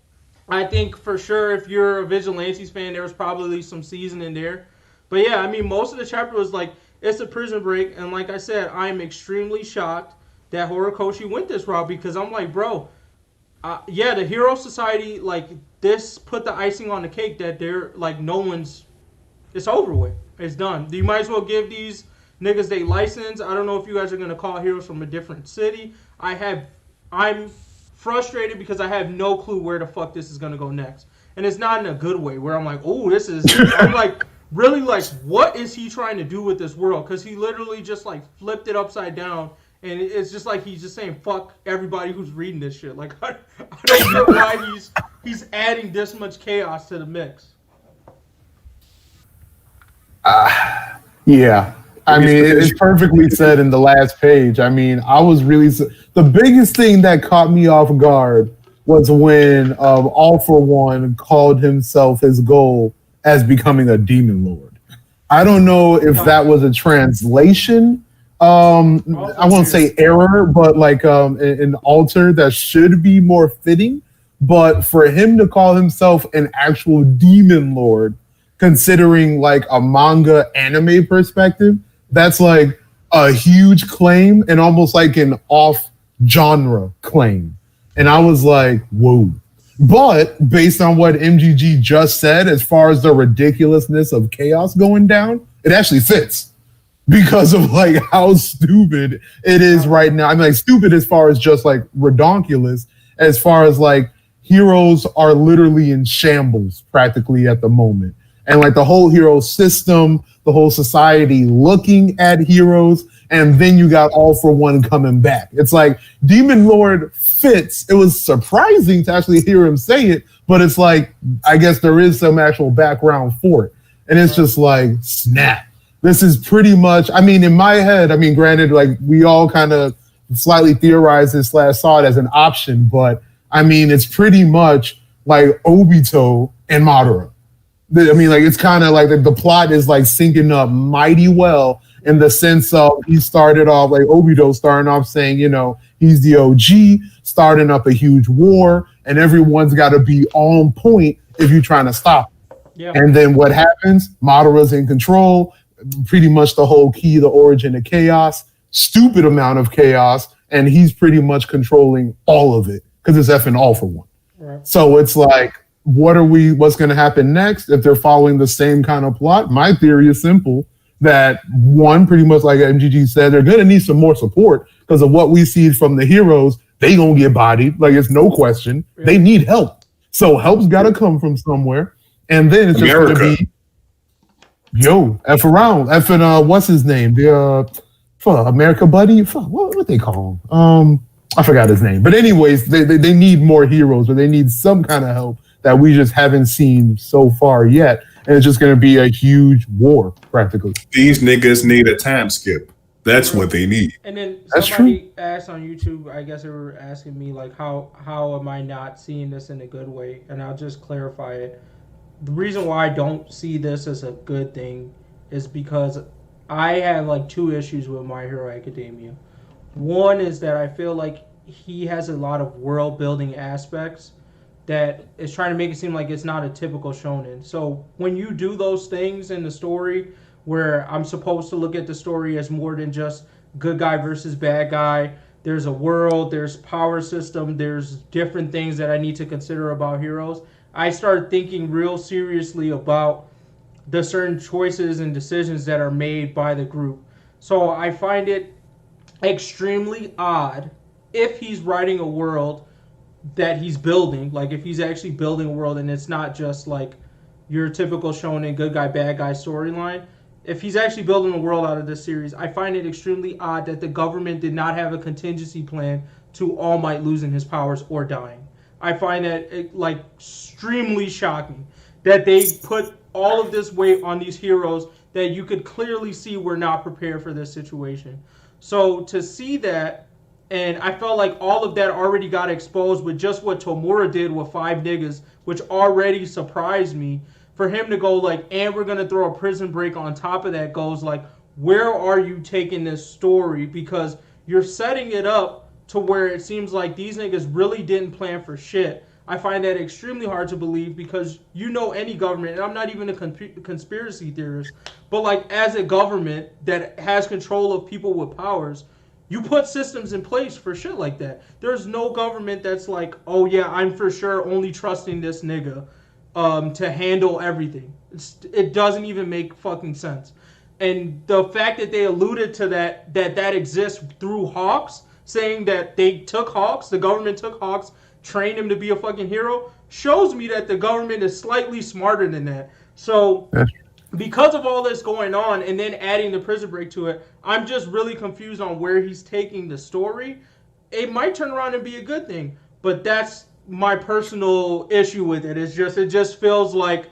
I think for sure if you're a Vigilantes fan, there was probably some seasoning there. But yeah, I mean, most of the chapter was like, it's a prison break. And like I said, I'm extremely shocked that Horikoshi went this route because I'm like, bro, yeah, the Hero Society, like, this put the icing on the cake that they're, like, it's over with. It's done. You might as well give these niggas they license. I don't know if you guys are going to call heroes from a different city. I'm frustrated because I have no clue where the fuck this is going to go next. And it's not in a good way where I'm like, oh, I'm like, really, like, what is he trying to do with this world? Because he literally just, like, flipped it upside down. And it's just like he's just saying fuck everybody who's reading this shit. Like I don't know why he's adding this much chaos to the mix. Yeah. I mean, it's perfectly said in the last page. I mean, I was really the biggest thing that caught me off guard was when All for One called himself his goal as becoming a demon lord. I don't know if that was a translation. I won't say error, but like an alter that should be more fitting. But for him to call himself an actual demon lord, considering like a manga anime perspective, that's like a huge claim and almost like an off genre claim. And I was like, whoa. But based on what MGG just said, as far as the ridiculousness of chaos going down, it actually fits. because of like how stupid it is right now. I mean, like stupid as far as just like redonkulous, as far as like heroes are literally in shambles practically at the moment. And like the whole hero system, the whole society looking at heroes, and then you got All for One coming back. It's like Demon Lord fits. It was surprising to actually hear him say it, but it's like, I guess there is some actual background for it. And it's just like, snap. This is pretty much, I mean, in my head, I mean, granted, like we all kind of slightly theorized this / saw it as an option, but I mean, it's pretty much like Obito and Madara. I mean, like, it's kind of like the plot is like syncing up mighty well in the sense of he started off like Obito starting off saying, you know, he's the OG, starting up a huge war, and everyone's got to be on point if you're trying to stop him. Yeah. And then what happens? Madara's in control, pretty much the whole key, the origin of chaos, stupid amount of chaos, and he's pretty much controlling all of it because it's effing All for One. Right. So it's like, what's going to happen next if they're following the same kind of plot? My theory is simple, that one, pretty much like MGG said, they're going to need some more support because of what we see from the heroes. They going to get bodied. Like, it's no question. Yeah. They need help. So help's got to come from somewhere. And then it's just going to be, F around. F and what's his name? The America Buddy? What they call him? I forgot his name. But anyways, they need more heroes, or they need some kind of help that we just haven't seen so far yet. And it's just going to be a huge war, practically. These niggas need a time skip. That's what they need. And then somebody asked on YouTube, I guess they were asking me, like, how am I not seeing this in a good way? And I'll just clarify it. The reason why I don't see this as a good thing is because I have, like, 2 issues with My Hero Academia. One is that I feel like he has a lot of world-building aspects that is trying to make it seem like it's not a typical shonen. So when you do those things in the story where I'm supposed to look at the story as more than just good guy versus bad guy, there's a world, there's power system, there's different things that I need to consider about heroes, I start thinking real seriously about the certain choices and decisions that are made by the group. So I find it extremely odd if he's writing a world that he's building, like if he's actually building a world and it's not just like your typical shonen good guy bad guy storyline. If he's actually building a world out of this series, I find it extremely odd that the government did not have a contingency plan to All Might losing his powers or dying. I find that like extremely shocking that they put all of this weight on these heroes that you could clearly see were not prepared for this situation. So to see that, and I felt like all of that already got exposed with just what Tomura did with 5 niggas, which already surprised me. For him to go like, and we're going to throw a prison break on top of that, goes like, where are you taking this story? Because you're setting it up to where it seems like these niggas really didn't plan for shit. I find that extremely hard to believe because you know any government, and I'm not even a conspiracy theorist, but like as a government that has control of people with powers, you put systems in place for shit like that. There's no government that's like, oh yeah, I'm for sure only trusting this nigga to handle everything. It doesn't even make fucking sense. And the fact that they alluded to that exists through Hawks, saying that they took Hawks, the government took Hawks, trained him to be a fucking hero, shows me that the government is slightly smarter than that. So because of all this going on and then adding the prison break to it, I'm just really confused on where he's taking the story. It might turn around and be a good thing, but that's my personal issue with it. It just feels like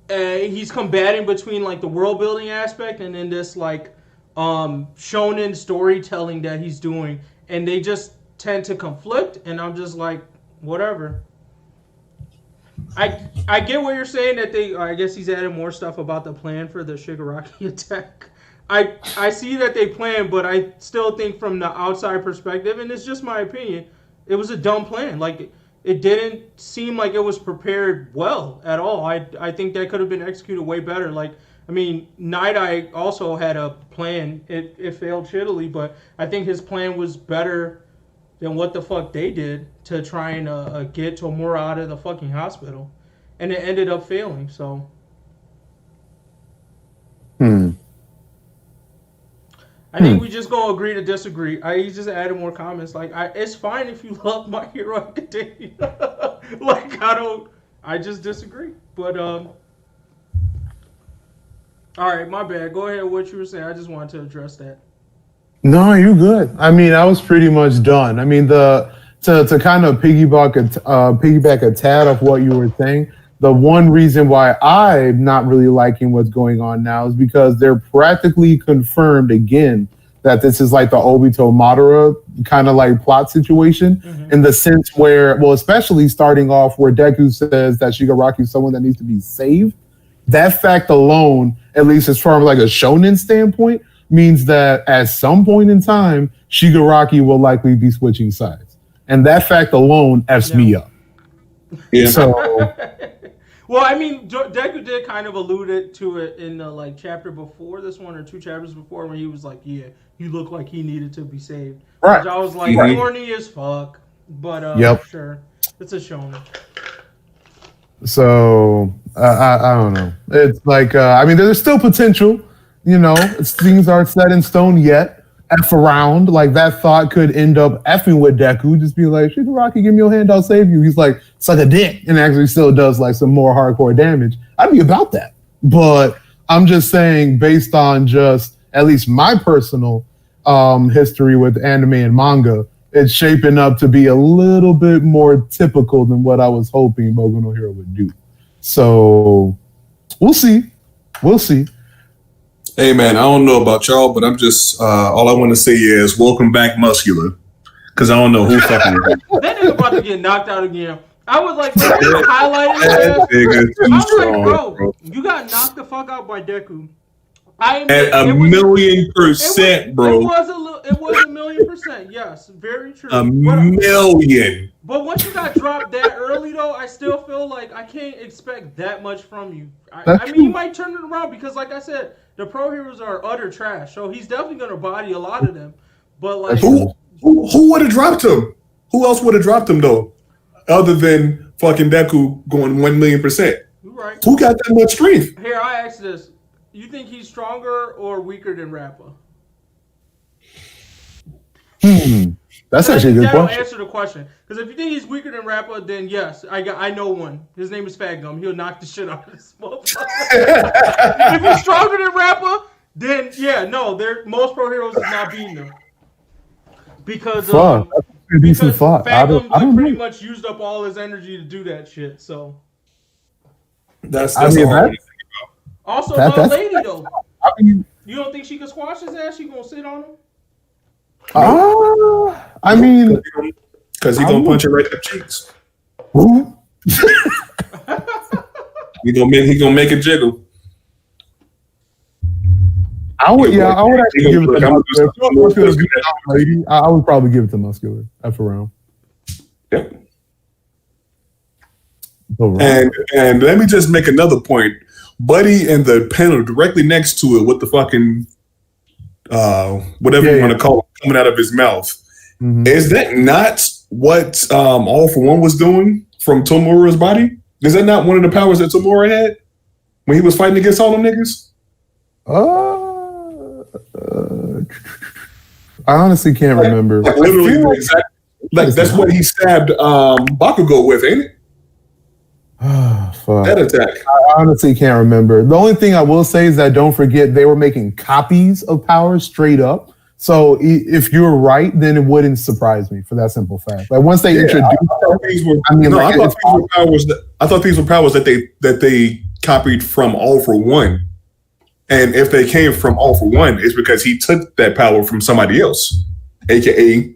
he's combating between like the world building aspect and then this like shonen storytelling that he's doing, and they just tend to conflict, and I'm just like, whatever. I get what you're saying that I guess he's added more stuff about the plan for the Shigaraki attack. I see that they plan, but I still think from the outside perspective, and it's just my opinion, it was a dumb plan. Like, it didn't seem like it was prepared well at all. I think that could have been executed way better. Like, I mean, Night Eye also had a plan. It failed shittily, but I think his plan was better than what the fuck they did to try and get Tomura out of the fucking hospital. And it ended up failing, so. I think we just gonna agree to disagree. He just added more comments. Like, it's fine if you love My Hero Academia. Like, I just disagree. But all right, my bad. Go ahead. What you were saying. I just wanted to address that. No, you're good. I mean, I was pretty much done. I mean, to kind of piggyback a tad of what you were saying. The one reason why I'm not really liking what's going on now is because they're practically confirmed again that this is like the Obito Madara kind of like plot situation in the sense where, well, especially starting off where Deku says that Shigaraki is someone that needs to be saved. That fact alone, at least as far as like a shonen standpoint, means that at some point in time, Shigaraki will likely be switching sides. And that fact alone F's me up. Yeah. So... Well, I mean, Deku did kind of allude to it in the like chapter before this one or 2 chapters before when he was like, "Yeah, you look like he needed to be saved." Right. Which I was like, corny as fuck, but sure, it's a shonen. So I don't know. It's like I mean, there's still potential. You know, things aren't set in stone yet. F around, like that thought could end up effing with Deku, just be like, Shigaraki, give me your hand, I'll save you. He's like, suck a dick, and actually still does like some more hardcore damage. I'd be about that. But I'm just saying, based on just at least my personal history with anime and manga, it's shaping up to be a little bit more typical than what I was hoping Boku no Hero would do. So we'll see. We'll see. Hey man, I don't know about y'all, but I'm just all I want to say is welcome back, Muscular, because I don't know who fucking. That nigga about to get knocked out again. I was like, highlighting it. I was like, bro, you got knocked the fuck out by Deku. At a million%, bro. It was a 1,000,000%. Yes, very true. A million. But once you got dropped that early, though, I still feel like I can't expect that much from you. I mean, you might turn it around because, like I said, the pro heroes are utter trash. So he's definitely gonna body a lot of them. But like, who would have dropped him? Who else would have dropped him though, other than fucking Deku going 1,000,000%? You're right. Who got that much strength? Here, I ask this: you think he's stronger or weaker than Rappa? That's actually a good question. That'll answer the question. Because if you think he's weaker than Rappa, then yes, I know one. His name is Fat Gum. He'll knock the shit out of this motherfucker. If he's stronger than Rappa, then yeah, no, most pro heroes is not beating them. Because Fat Gum pretty much used up all his energy to do that shit. So that's hard to think about. Also, the lady though. I mean, you don't think she can squash his ass? She gonna sit on him? I mean, because he gonna punch it right in the cheeks. he gonna make it jiggle. I would actually give it to Muscular. I would probably give it to Muscular after round. Yep. And let me just make another point. Buddy and the panel directly next to it with the fucking whatever you want to call it coming out of his mouth. Mm-hmm. Is that not what All For One was doing from Tomura's body? Is that not one of the powers that Tomura had when he was fighting against all them niggas? I honestly can't remember. Like literally, that's what he stabbed Bakugo with, ain't it? Fuck. That attack. I honestly can't remember. The only thing I will say is that don't forget they were making copies of powers straight up. So if you're right, then it wouldn't surprise me for that simple fact. Like once they introduced, I thought these were powers that they copied from All For One. And if they came from All For One, it's because he took that power from somebody else, aka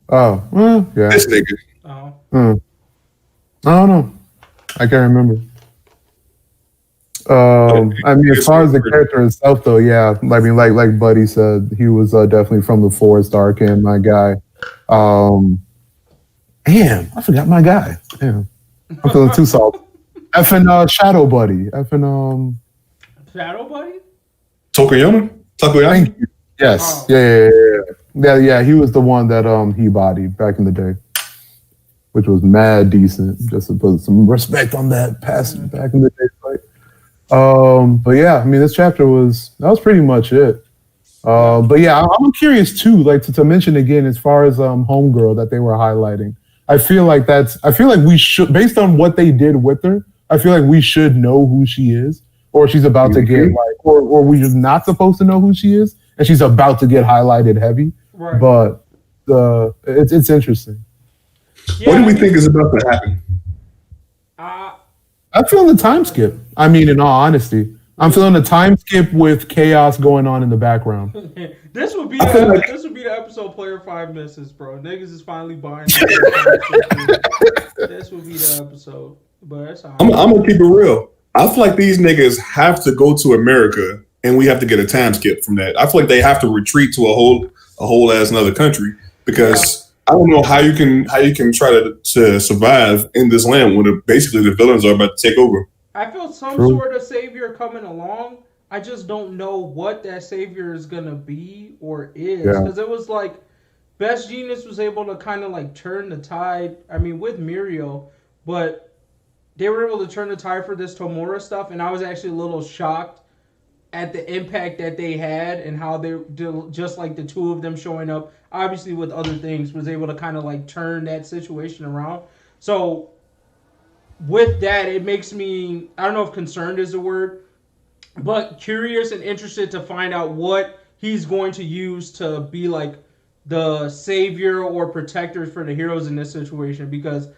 this nigga. I don't know. I can't remember. I mean, as far as the character itself, though, yeah. I mean, like Buddy said, he was definitely from the Forest Arc, and my guy. Damn, I forgot my guy. Damn, I'm feeling too salty. Effing Shadow Buddy. Effing Shadow Buddy. Takoyama. Thank you. Yes. Yeah. He was the one that he bodied back in the day, which was mad decent. Just to put some respect on that past back in the day fight. But yeah, I mean, this chapter was pretty much it. But yeah, I'm curious too. Like to mention again, as far as Homegirl that they were highlighting, I feel like we should, based on what they did with her, I feel like we should know who she is, or she's about to get or we just not supposed to know who she is, and she's about to get highlighted heavy. Right. But it's interesting. Yeah, what do we think is about to happen? I'm feeling the time skip. I mean, in all honesty, I'm feeling a time skip with chaos going on in the background. This would be the episode Player 5 misses, bro. Niggas is finally buying. This would be the episode. But that's all right. I'm gonna keep it real. I feel like these niggas have to go to America, and we have to get a time skip from that. I feel like they have to retreat to a whole ass another country because. I don't know how you can try to survive in this land when basically the villains are about to take over. I feel some sort of savior coming along. I just don't know what that savior is gonna be or is, because it was like Best Genius was able to kind of like turn the tide. I mean, with Muriel, but they were able to turn the tide for this Tomura stuff, and I was actually a little shocked at the impact that they had and how they just like the two of them showing up, obviously with other things, was able to kind of like turn that situation around. So with that, it makes me, I don't know if concerned is the word, but curious and interested to find out what he's going to use to be like the savior or protector for the heroes in this situation, because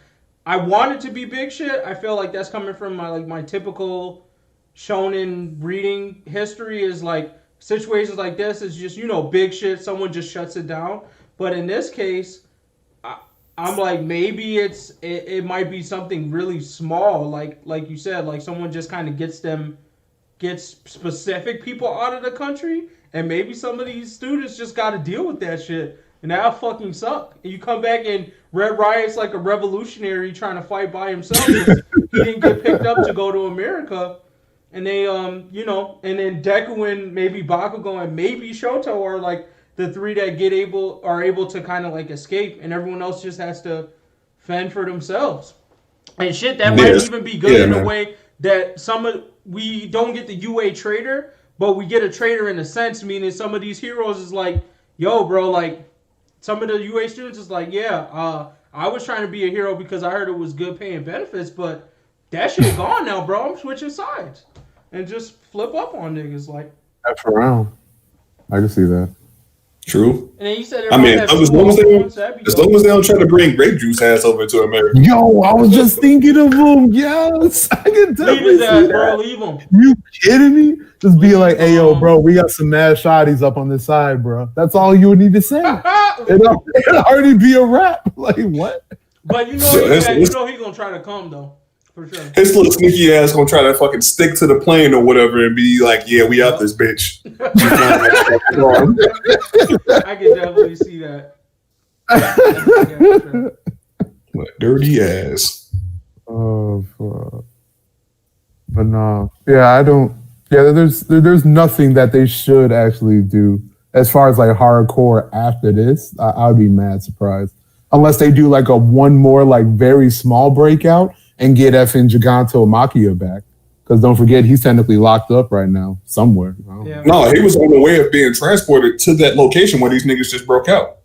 I want it to be big shit. I feel like that's coming from my typical shonen reading history, is like situations like this is just, big shit, someone just shuts it down. But in this case, I'm like, maybe it might be something really small, like you said, like someone just kind of gets specific people out of the country, and maybe some of these students just got to deal with that shit, and that'll fucking suck. And you come back and Red Riot's like a revolutionary trying to fight by himself. He didn't get picked up to go to America. And they, and then Deku and maybe Bakugo and maybe Shoto are like the three that are able to kind of like escape, and everyone else just has to fend for themselves. And shit, that might even be good in a way that we don't get the UA trader, but we get a trader in a sense, meaning some of these heroes is like, yo, bro, like some of the UA students is like, I was trying to be a hero because I heard it was good paying benefits, but that shit gone now, bro. I'm switching sides. And just flip up on niggas like. That's around. I can see that. True. And then you said, I mean, as long as they don't try to bring grape juice ass over to America. Yo, I was just thinking of him. Yes, I can definitely see that. Bro, leave him. You kidding me? Just be like, hey, yo, bro, we got some mad shotties up on this side, bro. That's all you would need to say. It'll already be a wrap. Like, what? But you know he's gonna try to come though. For sure. His little sneaky ass gonna try to fucking stick to the plane or whatever and be like, yeah, we out this bitch. I can definitely see that. What dirty ass. Oh, fuck. But no. Yeah, I don't. Yeah, there's nothing that they should actually do as far as like hardcore after this. I would be mad surprised. Unless they do like a one more like very small breakout and get effing Giganto Makia back. Because don't forget, he's technically locked up right now somewhere. Yeah. No, he was on the way of being transported to that location where these niggas just broke out.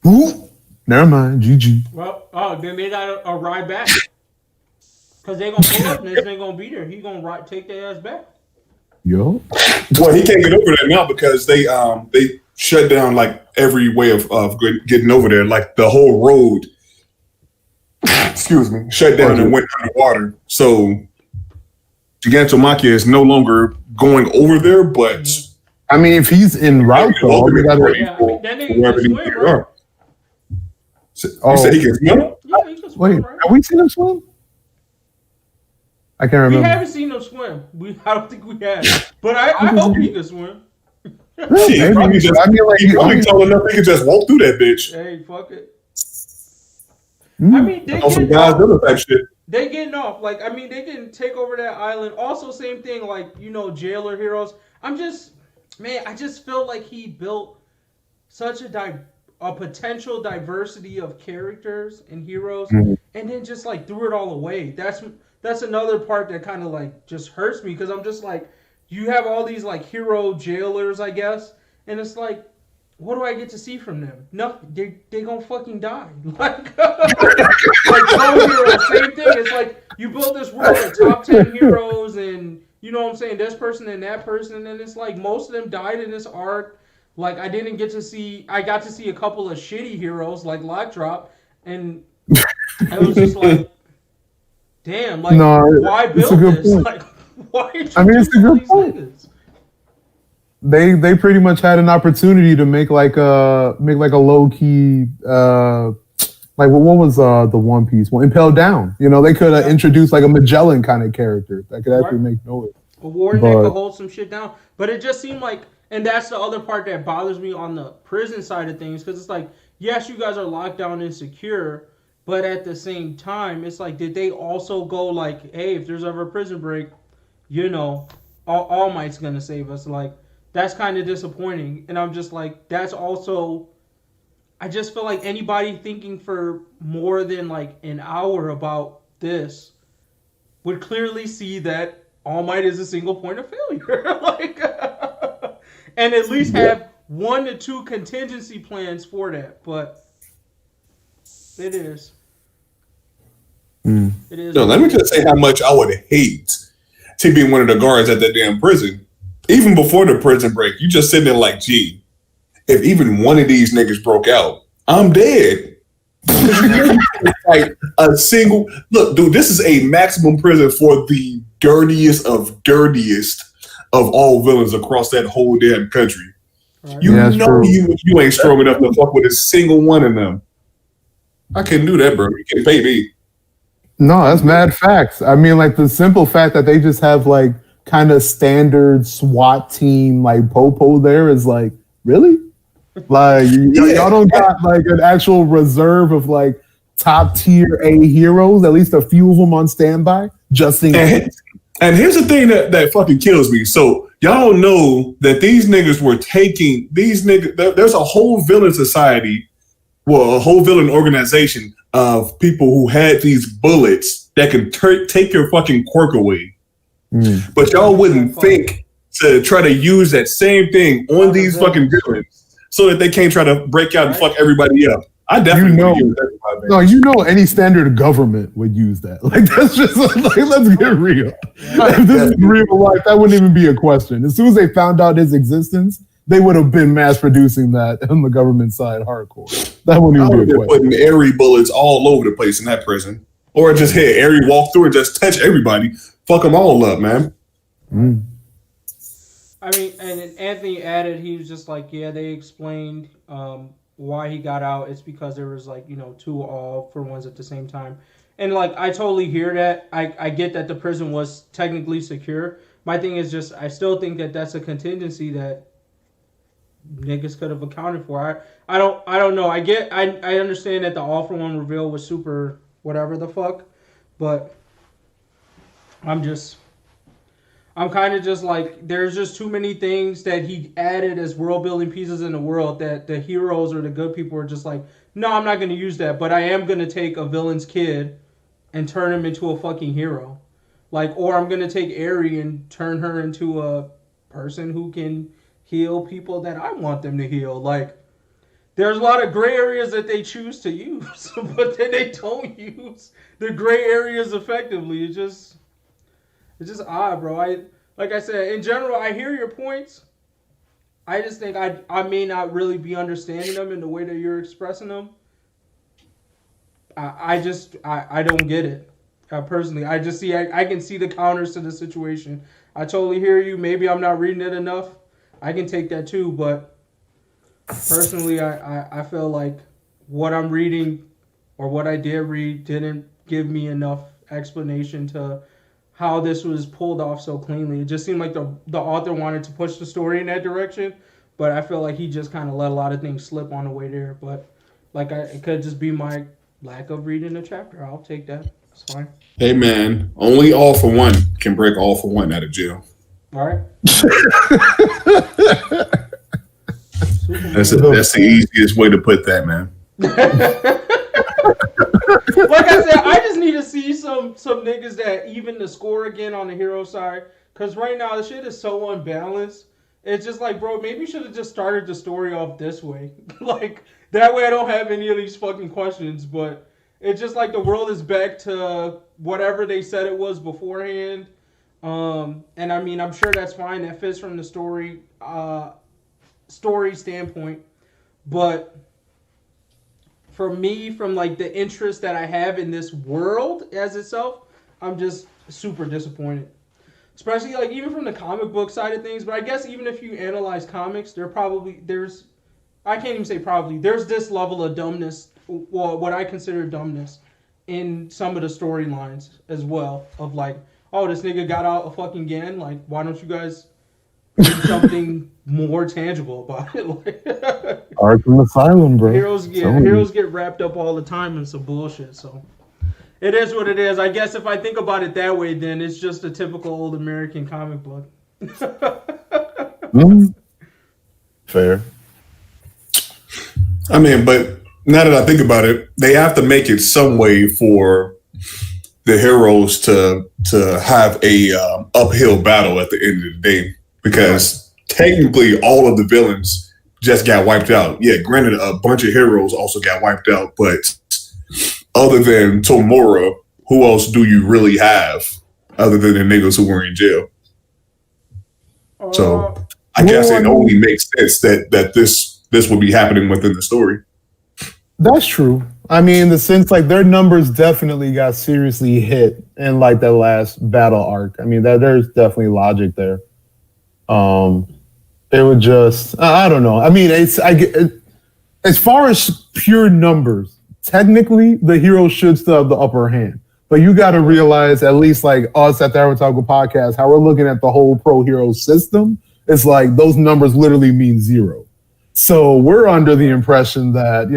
Ooh, never mind, GG. Well, then they got a ride back. Because they going to pull up and this ain't going to be there. He going to take their ass back. Yo. Well, he can't get over there now because they shut down like every way of getting over there. Like the whole road, excuse me, shut down and went underwater. So Gigantomachia is no longer going over there, but I mean, if he's en route, though, that nigga can swim, right? You said he can swim? Yeah, he can swim. Wait, right? have we seen him swim? I can't remember. We haven't seen him swim. I don't think we have. But I hope he can swim. He probably tall enough he can just walk through that bitch. Hey, fuck it. I mean, they getting off. They getting off. Like, I mean, they can take over that island. Also, same thing, like, jailer heroes. I just felt like he built such a potential diversity of characters and heroes, and then just like threw it all away. That's another part that kind of like just hurts me, because I'm just like, you have all these like hero jailers, I guess, and it's like, what do I get to see from them? Nothing. They gonna fucking die. Like Pro Hero, same thing. It's like you build this world of top 10 heroes, and you know what I'm saying, this person and that person, and it's like most of them died in this arc. Like I didn't get to see. I got to see a couple of shitty heroes like Lockdrop, and I was just like, damn, like why build this? Point. Like why? It's a good point. Niggas? They pretty much had an opportunity to make like a low key like what was the One Piece one? Impel Down. You know, they could have introduced like a Magellan kind of character that could actually make noise. A warrior that could hold some shit down. But it just seemed like, and that's the other part that bothers me on the prison side of things, because it's like, yes, you guys are locked down and secure, but at the same time, it's like, did they also go like, hey, if there's ever a prison break, you know, All Might's gonna save us? Like, that's kind of disappointing. And I'm just like, that's also, I just feel like anybody thinking for more than like an hour about this would clearly see that All Might is a single point of failure. Like, and at least have 1 to 2 contingency plans for that. But it is. It is. No, let me just say how much I would hate to be one of the guards at that damn prison. Even before the prison break, you just sitting there like, gee, if even one of these niggas broke out, I'm dead. Like a single look, dude, this is a maximum prison for the dirtiest of all villains across that whole damn country. Right. You ain't strong enough to fuck with a single one of them. I couldn't do that, bro. You can't pay me. No, that's mad facts. I mean, like the simple fact that they just have like kind of standard SWAT team like Popo there is like, really? Like y'all don't got like an actual reserve of like top tier A heroes, at least a few of them on standby, just in case. And here's the thing that fucking kills me. So y'all know that these niggas were taking these niggas. There's a whole villain society, well, a whole villain organization of people who had these bullets that can take your fucking quirk away. But y'all wouldn't think to try to use that same thing on these fucking villains so that they can't try to break out and fuck everybody up. I definitely any standard government would use that. Like that's just like let's get real. If this is real life, that wouldn't even be a question. As soon as they found out his existence, they would have been mass producing that on the government side hardcore. That wouldn't even be a question. Putting airy bullets all over the place in that prison, or just hit airy walk through and just touch everybody. Fuck them all up, man. I mean, and Anthony added, he was just like, yeah, they explained why he got out. It's because there was like, 2 all for ones at the same time. And like, I totally hear that. I get that the prison was technically secure. My thing is just, I still think that that's a contingency that niggas could have accounted for. I don't know. I understand that the all for one reveal was super whatever the fuck, but I'm kind of just like, there's just too many things that he added as world building pieces in the world that the heroes or the good people are just like, no, I'm not going to use that, but I am going to take a villain's kid and turn him into a fucking hero. Like, or I'm going to take Eri and turn her into a person who can heal people that I want them to heal. Like, there's a lot of gray areas that they choose to use, but then they don't use the gray areas effectively. It's just odd, bro. Like I said, in general, I hear your points. I just think I may not really be understanding them in the way that you're expressing them. I don't get it. Personally, I just see I can see the counters to the situation. I totally hear you. Maybe I'm not reading it enough. I can take that too, but personally, I feel like what I'm reading or what I did read didn't give me enough explanation to how this was pulled off so cleanly. It just seemed like the author wanted to push the story in that direction, but I feel like he just kind of let a lot of things slip on the way there. But like, it could just be my lack of reading the chapter. I'll take that. It's fine. Hey man, only all for one can break all for one out of jail. All right. That's the easiest way to put that, man. Like I said, I just need to see some niggas that even the score again on the hero side. Because right now, the shit is so unbalanced It's just like, bro, maybe you should have just started the story off this way. Like, that way I don't have any of these fucking questions. But it's just like the world is back to whatever they said it was beforehand. And I mean, I'm sure that's fine. That fits from the story standpoint. But for me, from like the interest that I have in this world as itself, I'm just super disappointed. Especially like even from the comic book side of things, but I guess even if you analyze comics, there's I can't even say probably there's this level of dumbness, well, what I consider dumbness, in some of the storylines as well. Of like, oh, this nigga got out a fucking gun. Like, why don't you guys do something more tangible about it? Like, Arkham Asylum, bro. Heroes get wrapped up all the time in some bullshit. So. It is what it is. I guess if I think about it that way, then it's just a typical old American comic book. Fair. I mean, but now that I think about it, they have to make it some way for the heroes to have a uphill battle at the end of the day, because technically all of the villains just got wiped out. Yeah, granted, a bunch of heroes also got wiped out, but other than Tomura, who else do you really have other than the niggas who were in jail? So I guess it only makes sense that this would be happening within the story. That's true. I mean, in the sense, like, their numbers definitely got seriously hit in like that last battle arc. I mean, there's definitely logic there. It would just, I don't know. I mean, as far as pure numbers, technically, the hero should still have the upper hand. But you got to realize, at least like us at the Avatar podcast, how we're looking at the whole pro hero system. It's like those numbers literally mean zero. So we're under the impression that,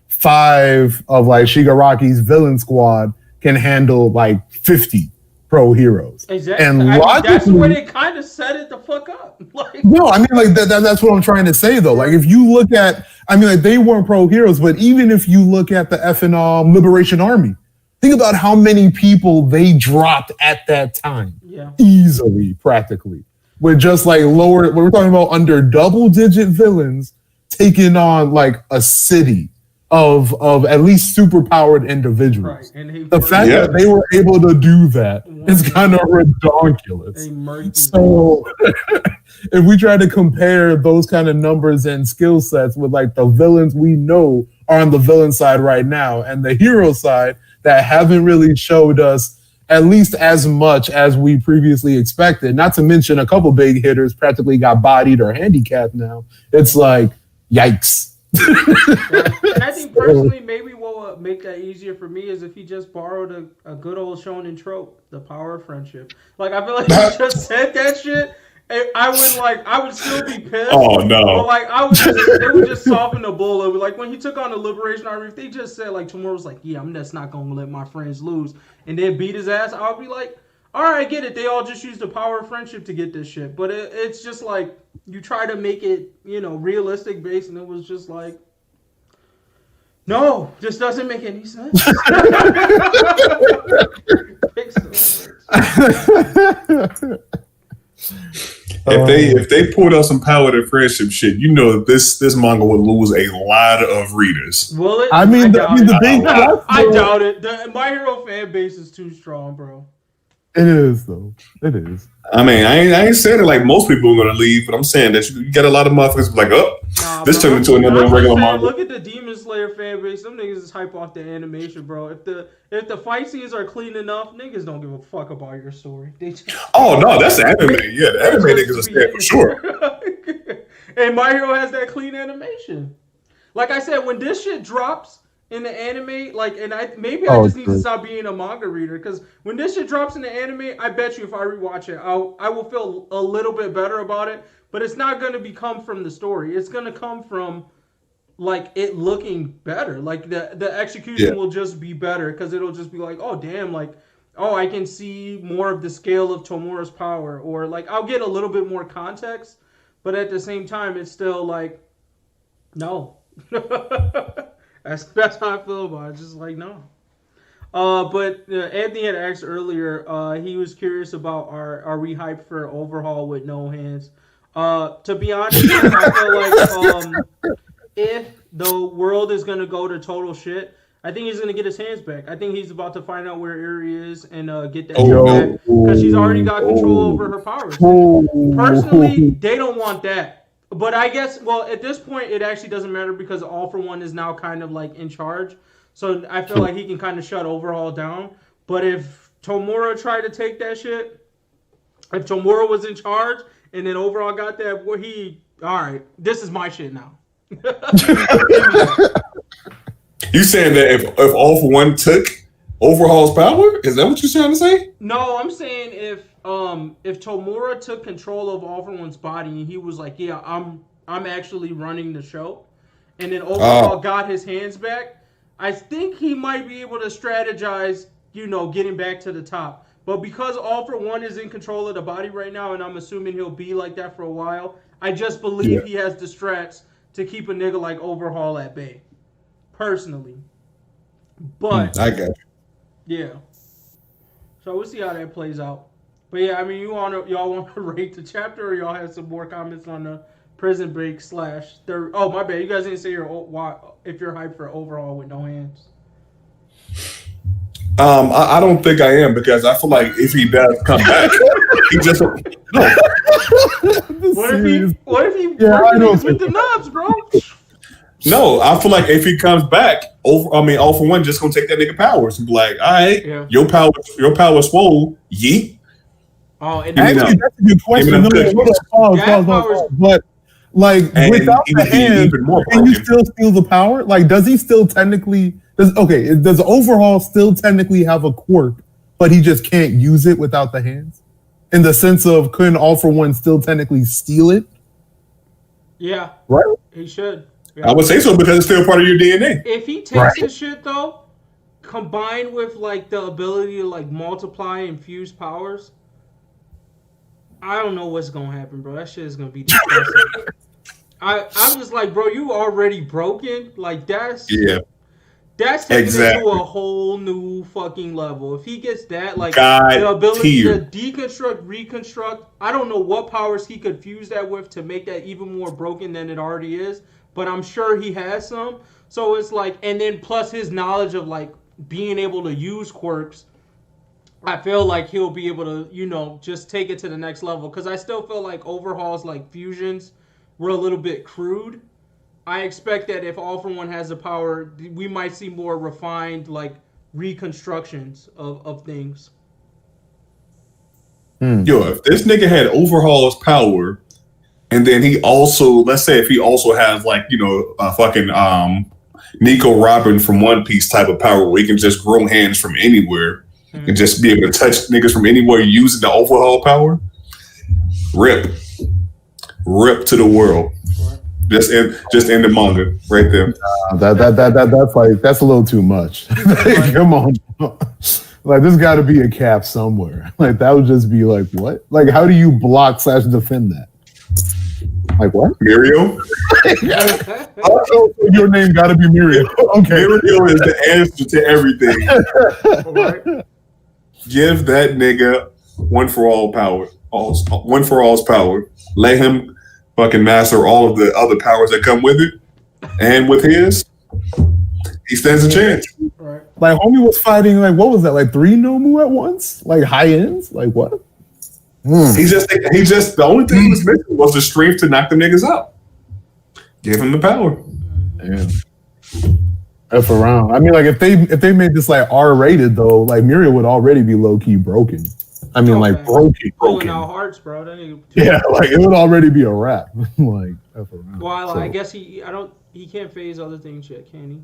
5 of like Shigaraki's villain squad can handle like 50 pro heroes. Exactly. And that's the way they kind of set it the fuck up. Like, no, I mean, like that's what I'm trying to say though. Like, if you look at, I mean, like, they weren't pro heroes, but even if you look at the effing Liberation Army, think about how many people they dropped at that time. Yeah. Easily, practically. With just like lower, we're talking about under double-digit villains taking on like a city of at least superpowered individuals. Right. The fact that they were able to do that is kind of ridiculous. So if we try to compare those kind of numbers and skill sets with like the villains we know are on the villain side right now and the hero side that haven't really showed us at least as much as we previously expected, not to mention a couple big hitters practically got bodied or handicapped now, it's like, yikes. And I think personally, maybe what would make that easier for me is if he just borrowed a good old shonen trope, the power of friendship. Like, I feel like he just said that shit, and I would still be pissed. Oh no! But like, it would just soften the blow a little bit. Like when he took on the Liberation Army, if they just said like tomorrow was like, yeah, I'm just not gonna let my friends lose, and then beat his ass, I'll be like, all right, I get it. They all just use the power of friendship to get this shit. But it's just like you try to make it, realistic based, and it was just like, no, this doesn't make any sense. If they pulled out some power to friendship shit, this manga would lose a lot of readers. Well, I doubt it. The My Hero fan base is too strong, bro. It is, though. It is. I mean, I ain't saying it like most people are going to leave, but I'm saying that you got a lot of motherfuckers like, this turned into another regular manga. Look at the Demon Slayer fan base. Some niggas is hype off the animation, bro. If the fight scenes are clean enough, niggas don't give a fuck about your story. Oh, no, that's the anime. Yeah, the anime niggas are stand for sure. And My Hero has that clean animation. Like I said, when this shit drops in the anime, like, and I just need to stop being a manga reader, because when this shit drops in the anime, I bet you if I rewatch it, I will feel a little bit better about it. But it's not going to come from the story. It's going to come from like it looking better. Like the execution will just be better, because it'll just be like, oh damn, like, oh, I can see more of the scale of Tomura's power, or like I'll get a little bit more context. But at the same time, it's still like, no. That's how I feel about it. Just like, no. But Anthony had asked earlier, he was curious about are we hyped for Overhaul with no hands? To be honest, I feel like if the world is gonna go to total shit, I think he's gonna get his hands back. I think he's about to find out where Eri is and get that shit back because she's already got control over her powers. Personally, they don't want that. But I guess, well, at this point, it actually doesn't matter because All for One is now kind of like in charge. So I feel like he can kind of shut Overhaul down. But if Tomura tried to take that shit, if Tomura was in charge and then Overhaul got that, well, all right, this is my shit now. You saying that if All for One took Overhaul's power? Is that what you're trying to say? No, I'm saying if Tomura took control of All for One's body and he was like, yeah, I'm actually running the show, and then Overhaul got his hands back, I think he might be able to strategize, getting back to the top. But because All for One is in control of the body right now, and I'm assuming he'll be like that for a while, I just believe he has the strats to keep a nigga like Overhaul at bay. Personally. But I got you. Yeah. So we'll see how that plays out. But yeah, I mean, y'all want to rate the chapter, or y'all have some more comments on the Prison Break /3? Oh, my bad. You guys didn't say if you're hyped for Overhaul with no hands. I don't think I am, because I feel like if he does come back, he just no. What if he works with the knobs, bro? No, I feel like if he comes back, All for One just gonna take that nigga powers and be like, all right, your power swole, yeet. Oh, and actually, that's a good question. But like, without the hand, can you still steal the power? Like, does he still technically? Does Overhaul still technically have a quirk, but he just can't use it without the hands? In the sense of, couldn't All for One still technically steal it? Yeah, right. He should. Yeah. I would say so, because it's still part of your DNA. If he takes his shit though, combined with like the ability to like multiply and fuse powers, I don't know what's gonna happen, bro. That shit is gonna be disgusting. I'm just like, bro, you already broken. Like that's taking it to a whole new fucking level. If he gets that, like the ability to deconstruct, reconstruct, I don't know what powers he could fuse that with to make that even more broken than it already is. But I'm sure he has some. So it's like, and then plus his knowledge of like being able to use quirks, I feel like he'll be able to, just take it to the next level. Because I still feel like Overhaul's like fusions were a little bit crude. I expect that if All for One has the power, we might see more refined like reconstructions of things. Yo, if this nigga had Overhaul's power, and then he also, let's say if he also has like, a fucking Nico Robin from One Piece type of power where he can just grow hands from anywhere and just be able to touch niggas from anywhere using the Overhaul power, rip to the world. Just in the manga right there. That's a little too much. Come on. Like, there's got to be a cap somewhere. Like, that would just be like, what? Like, how do you block / defend that? Like, what? Mirio? Your name got to be Mirio. Okay. Mirio is the answer to everything. Right. Give that nigga one for all's power. Let him fucking master all of the other powers that come with it. And with his, he stands a chance. Right. Like, homie was fighting, like, what was that? Like 3 Nomu at once? Like, high ends? Like, what? He just the only thing he was missing was the strength to knock the niggas out. Give him the power. Damn. F around. I mean, like, if they made this like R-rated though, like Mirio would already be low key broken. I mean, like broken. Pulling out hearts, bro. Yeah, like it would already be a wrap. Like F around. Well, I guess he can't phase other things yet, can he?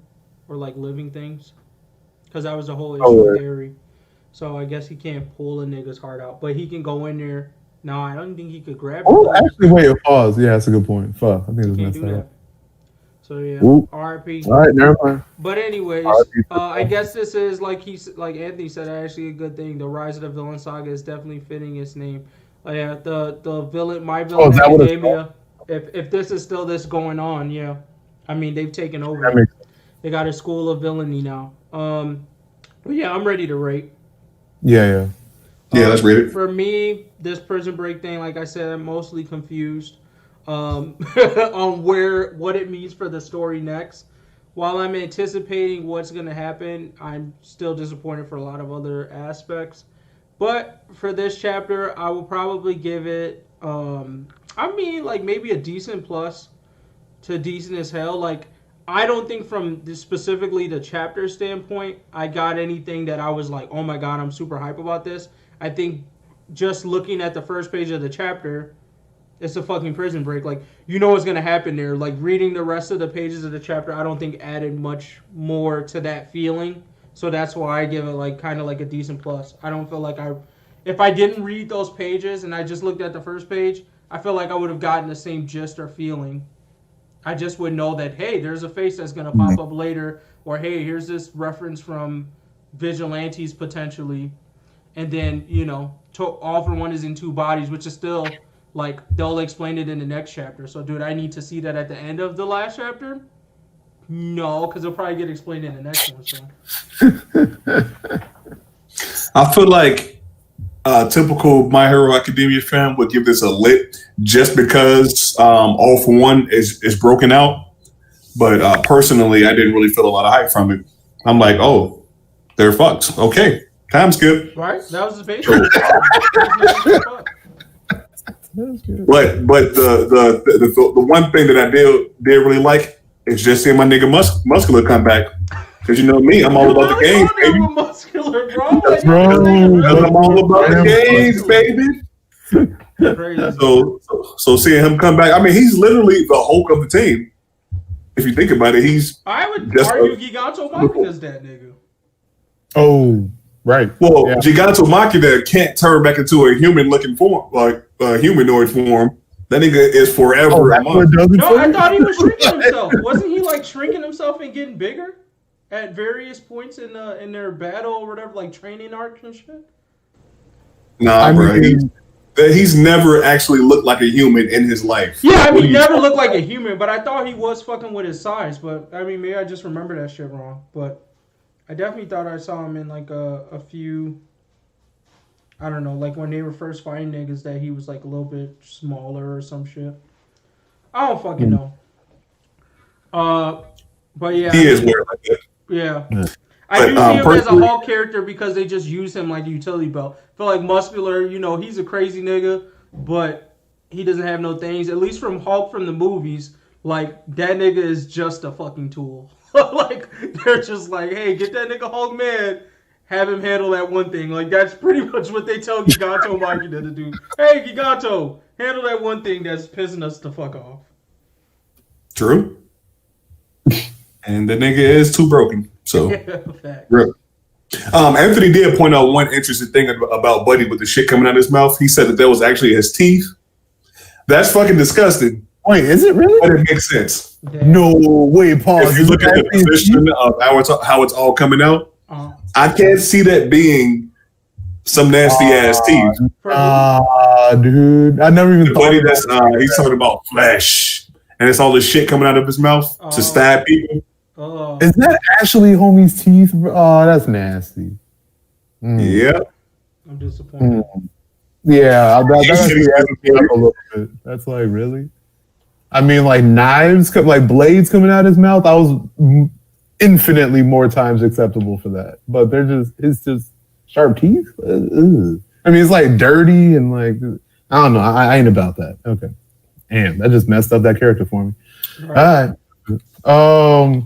Or like living things, because that was the whole issue with Harry. So I guess he can't pull a nigga's heart out, but he can go in there. No, I don't think he could grab it. Oh, actually, wait, pause. Yeah, that's a good point. Fuck, I think it was messed up. So yeah, RIP. All right, never mind. But anyways, I guess this is like Anthony said, actually a good thing. The Rise of the Villain Saga is definitely fitting its name. Yeah, the villain, My Villain Academia. If this is still this going on, yeah, I mean they've taken over. They got a school of villainy now. But yeah, I'm ready to rate. Yeah, let's rate it. For me, this Prison Break thing, like I said, I'm mostly confused. on what it means for the story next. While I'm anticipating what's going to happen, I'm still disappointed for a lot of other aspects. But for this chapter, I will probably give it, like maybe a decent plus to decent as hell. Like, I don't think from specifically the chapter standpoint, I got anything that I was like, oh my god, I'm super hype about this. I think just looking at the first page of the chapter, it's a fucking prison break. Like, you know what's going to happen there. Like, reading the rest of the pages of the chapter, I don't think added much more to that feeling. So that's why I give it, like, kind of like a decent plus. I don't feel like if I didn't read those pages and I just looked at the first page, I feel like I would have gotten the same gist or feeling. I just would know that, hey, there's a face that's going to pop up later. Or, hey, here's this reference from Vigilantes potentially. And then, All for One is in two bodies, which is still... Like, they'll explain it in the next chapter. So, dude, I need to see that at the end of the last chapter? No, because it'll probably get explained in the next one. So. I feel like a typical My Hero Academia fan would give this a lit just because All for One is broken out. But personally, I didn't really feel a lot of hype from it. I'm like, oh, they're fucked. Okay, time skip. Right? That was the base. But the one thing that I did really like is just seeing my nigga Muscular come back. Because you know me, I'm all about the games, baby. Muscular, bro. That's right. I'm all about the games, baby. So seeing him come back, I mean, he's literally the Hulk of the team. If you think about it, I would argue Giganto Machina's that nigga. Oh, right. Well, yeah. Giganto Machina can't turn back into a human-looking form, like a humanoid form. That nigga is forever. No, I thought he was shrinking himself. Wasn't he like shrinking himself and getting bigger at various points in their battle or whatever, like training arcs and shit? Nah, bro. He's never actually looked like a human in his life. Yeah, I mean, never looked like a human, but I thought he was fucking with his size. But I mean, maybe I just remember that shit wrong. But I definitely thought I saw him in like a few. I don't know, like when they were first fighting niggas, that he was like a little bit smaller or some shit. I don't fucking know. But yeah, he is weird like that. Yeah. I do see him as a Hulk character because they just use him like a utility belt. I feel like Muscular, he's a crazy nigga, but he doesn't have no things. At least from Hulk from the movies, like that nigga is just a fucking tool. Like they're just like, hey, get that nigga Hulk man, have him handle that one thing. Like that's pretty much what they tell Giganto Machina to do. Hey, Giganto, handle that one thing that's pissing us the fuck off. True. And the nigga is too broken. So, Anthony did point out one interesting thing about Buddy with the shit coming out of his mouth. He said that was actually his teeth. That's fucking disgusting. Wait, is it really? But it makes sense. Yeah. No, wait, pause. If you look at the position of how it's all coming out, I can't see that being some nasty ass teeth. Dude, I never even thought about that. He's talking about flesh, and it's all this shit coming out of his mouth to stab people. Is that actually homie's teeth? Oh, that's nasty. Yeah. I'm disappointed. Yeah, that's a little bit. That's like, really? I mean, like knives, like blades coming out of his mouth, I was infinitely more times acceptable for that. But it's just sharp teeth. Ugh. I mean, it's like dirty and like, I don't know. I ain't about that. Okay. Damn, that just messed up that character for me. Right. All right.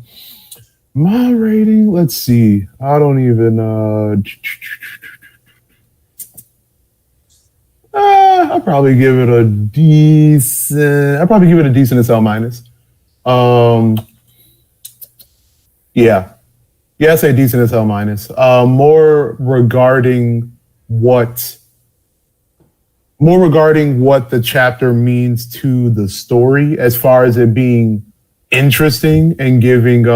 My rating, let's see. I don't even I'll probably give it a decent as L minus. Yeah, I say decent as L minus. More regarding what the chapter means to the story, as far as it being interesting and giving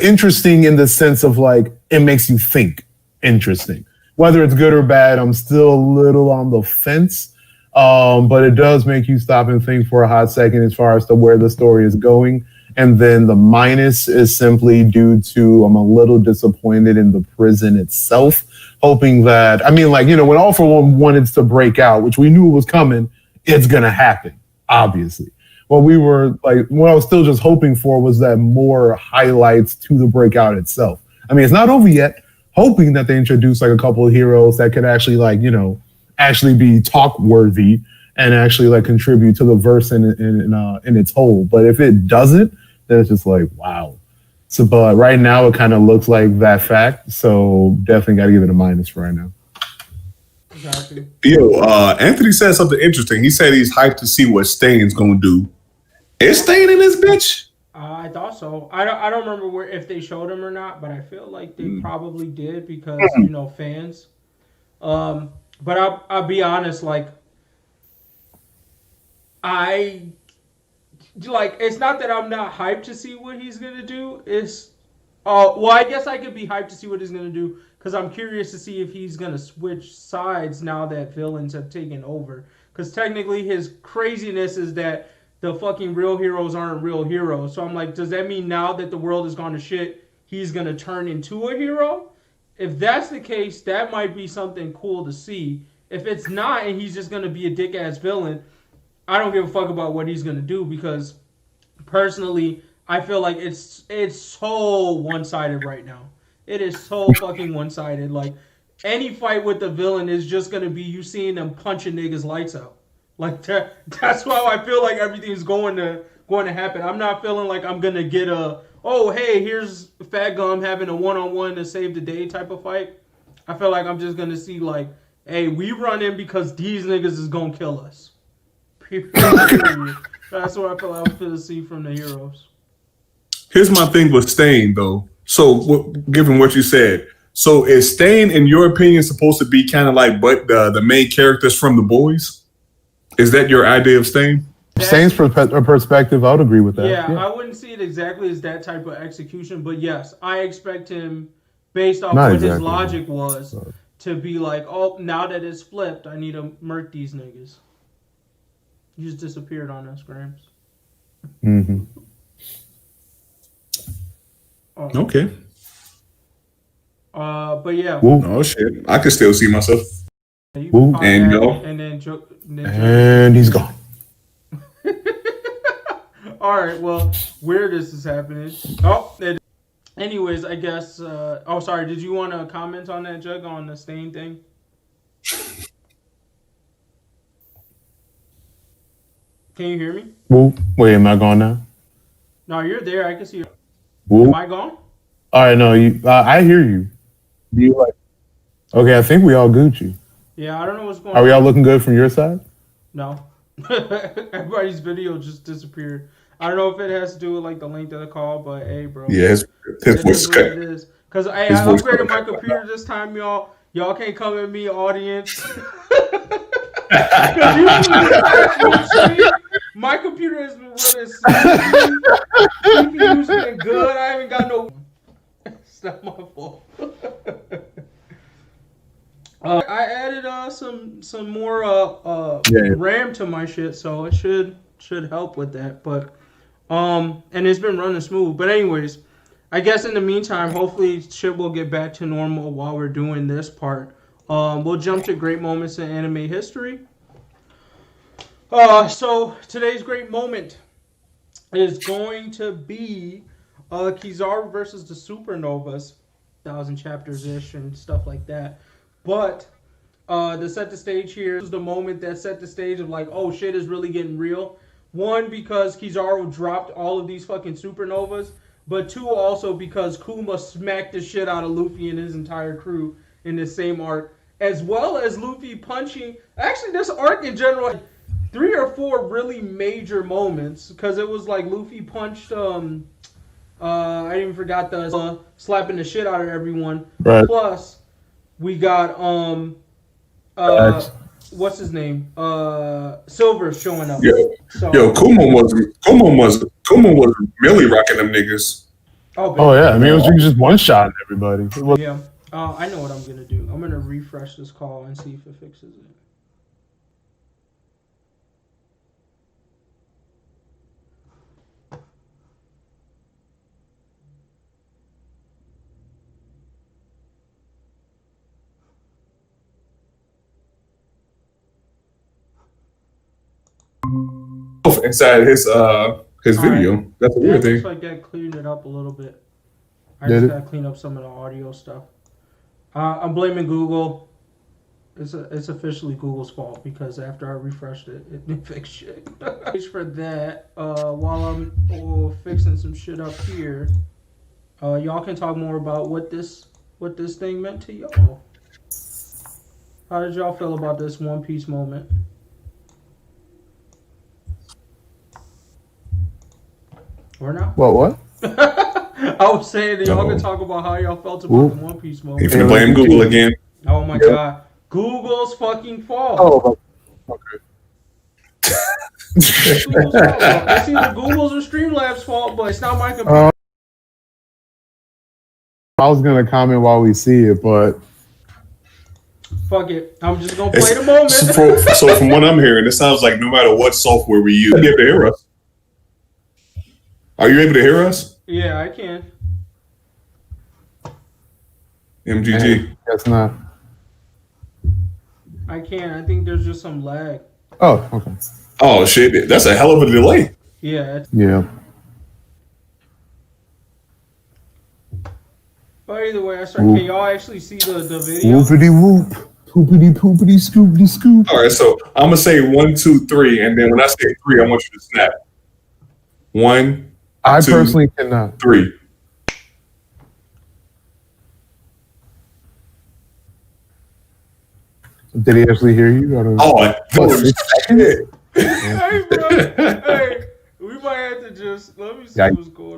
interesting in the sense of like it makes you think. Interesting. Whether it's good or bad, I'm still a little on the fence. But it does make you stop and think for a hot second as far as to where the story is going. And then the minus is simply due to I'm a little disappointed in the prison itself, hoping that, when All for One wanted to break out, which we knew was coming, it's going to happen. obviously. What we were like, what I was still just hoping for was that more highlights to the breakout itself. I mean, it's not over yet. Hoping that they introduce like a couple of heroes that could actually like, you know, actually be talk worthy and actually like contribute to the verse in its whole. But if it doesn't, then it's just like, wow. So, but right now it kind of looks like that fact. So definitely got to give it a minus for right now. Exactly. Yo, Anthony said something interesting. He said he's hyped to see what Stain's gonna do. Is Stain in this bitch? I thought so. I don't remember if they showed him or not, but I feel like they probably did because you know fans. But I'll be honest, like it's not that I'm not hyped to see what he's gonna do. It's well, I guess I could be hyped to see what he's gonna do because I'm curious to see if he's gonna switch sides now that villains have taken over. Because technically, his craziness is that the fucking real heroes aren't real heroes. So I'm like, does that mean now that the world has gone to shit, he's gonna turn into a hero? If that's the case, that might be something cool to see. If it's not, and he's just gonna be a dick ass villain, I don't give a fuck about what he's gonna do because personally, I feel like it's so one sided right now. It is so fucking one sided. Like any fight with the villain is just gonna be you seeing them punching niggas lights out. Like that's why I feel like everything's going to happen. I'm not feeling like I'm gonna get oh hey here's Fat Gum having a 1-on-1 to save the day type of fight. I feel like I'm just gonna see like, hey, we run in because these niggas is gonna kill us. That's what I feel like I'm gonna see from the heroes. Here's my thing with Stain though. So given what you said, so is Stain in your opinion supposed to be kind of like the main characters from The Boys? Is that your idea of Stain? Stain's perspective, I would agree with that. Yeah, I wouldn't see it exactly as that type of execution, but yes, I expect him, based off what his logic was, to be like, oh, now that it's flipped, I need to murk these niggas. You just disappeared on us, Grams. Mm-hmm. Oh. Okay. But yeah. Woo. Oh shit, I can still see myself. And go. And he's gone. All right. Well, where this is happening? Oh. Anyways, I guess. Sorry. Did you want to comment on that, Jug, on the Stain thing? Can you hear me? Woo. Wait, am I gone now? No, you're there. I can see you. Woo. Am I gone? All right. No, I hear you. Do you like? Okay, I think we all Gucci. Yeah, I don't know what's going on. Are we all looking good from your side? No. Everybody's video just disappeared. I don't know if it has to do with like the length of the call, but hey, bro. Yeah, his voice is cut. Because I upgraded my computer this time, y'all. Y'all can't come at me, audience. My computer has been running CPU's been good. I haven't got no. It's not my fault. I added some more RAM to my shit, so it should help with that. But and it's been running smooth. But anyways, I guess in the meantime, hopefully shit will get back to normal while we're doing this part. We'll jump to great moments in anime history. So today's great moment is going to be Kizaru versus the Supernovas, 1,000 chapters ish and stuff like that. But to set the stage here is the moment that set the stage of like, oh shit is really getting real. One, because Kizaru dropped all of these fucking supernovas, but two, also because Kuma smacked the shit out of Luffy and his entire crew in this same arc, as well as Luffy punching. Actually, this arc in general had 3 or 4 really major moments because it was like Luffy punched. I even forgot the slapping the shit out of everyone. Right. Plus, we got what's his name? Silver showing up. Yo, Kuma was really rocking them niggas. Oh yeah, I mean it was just one shot everybody. Yeah. I know what I'm gonna do. I'm gonna refresh this call and see if it fixes it. inside his video. Right. That's a weird thing. Looks like that cleaned it up a little bit. I just gotta clean up some of the audio stuff. I'm blaming Google. It's officially Google's fault because after I refreshed it, it didn't fix shit. Thanks for that. While I'm fixing some shit up here, y'all can talk more about what this thing meant to y'all. How did y'all feel about this One Piece moment? Or not? What? I was saying that y'all can talk about how y'all felt about the One Piece moment. You're gonna blame Google again. Oh my god. Google's fucking fault. Oh, okay. It's Google's fault. It's either Google's or Streamlabs' fault, but it's not my computer. I was gonna comment while we see it, but fuck it. I'm just gonna play the moment. So from what I'm hearing, it sounds like no matter what software we use, you'll be able to hear us. Are you able to hear us? Yeah, I can. MGG. That's not. I can. I think there's just some lag. Oh, okay. Oh shit, that's a hell of a delay. Yeah. Yeah. But either way, can y'all actually see the video? Whoopity whoop. Poopity poopity scoopity scoop. All right, so I'm gonna say 1, 2, 3, and then when I say 3, I want you to snap. 1. I 2, personally cannot. 3. Did he actually hear you? I don't know. Oh, shit. Hey, bro. Hey, we might have to just let me see what's going on.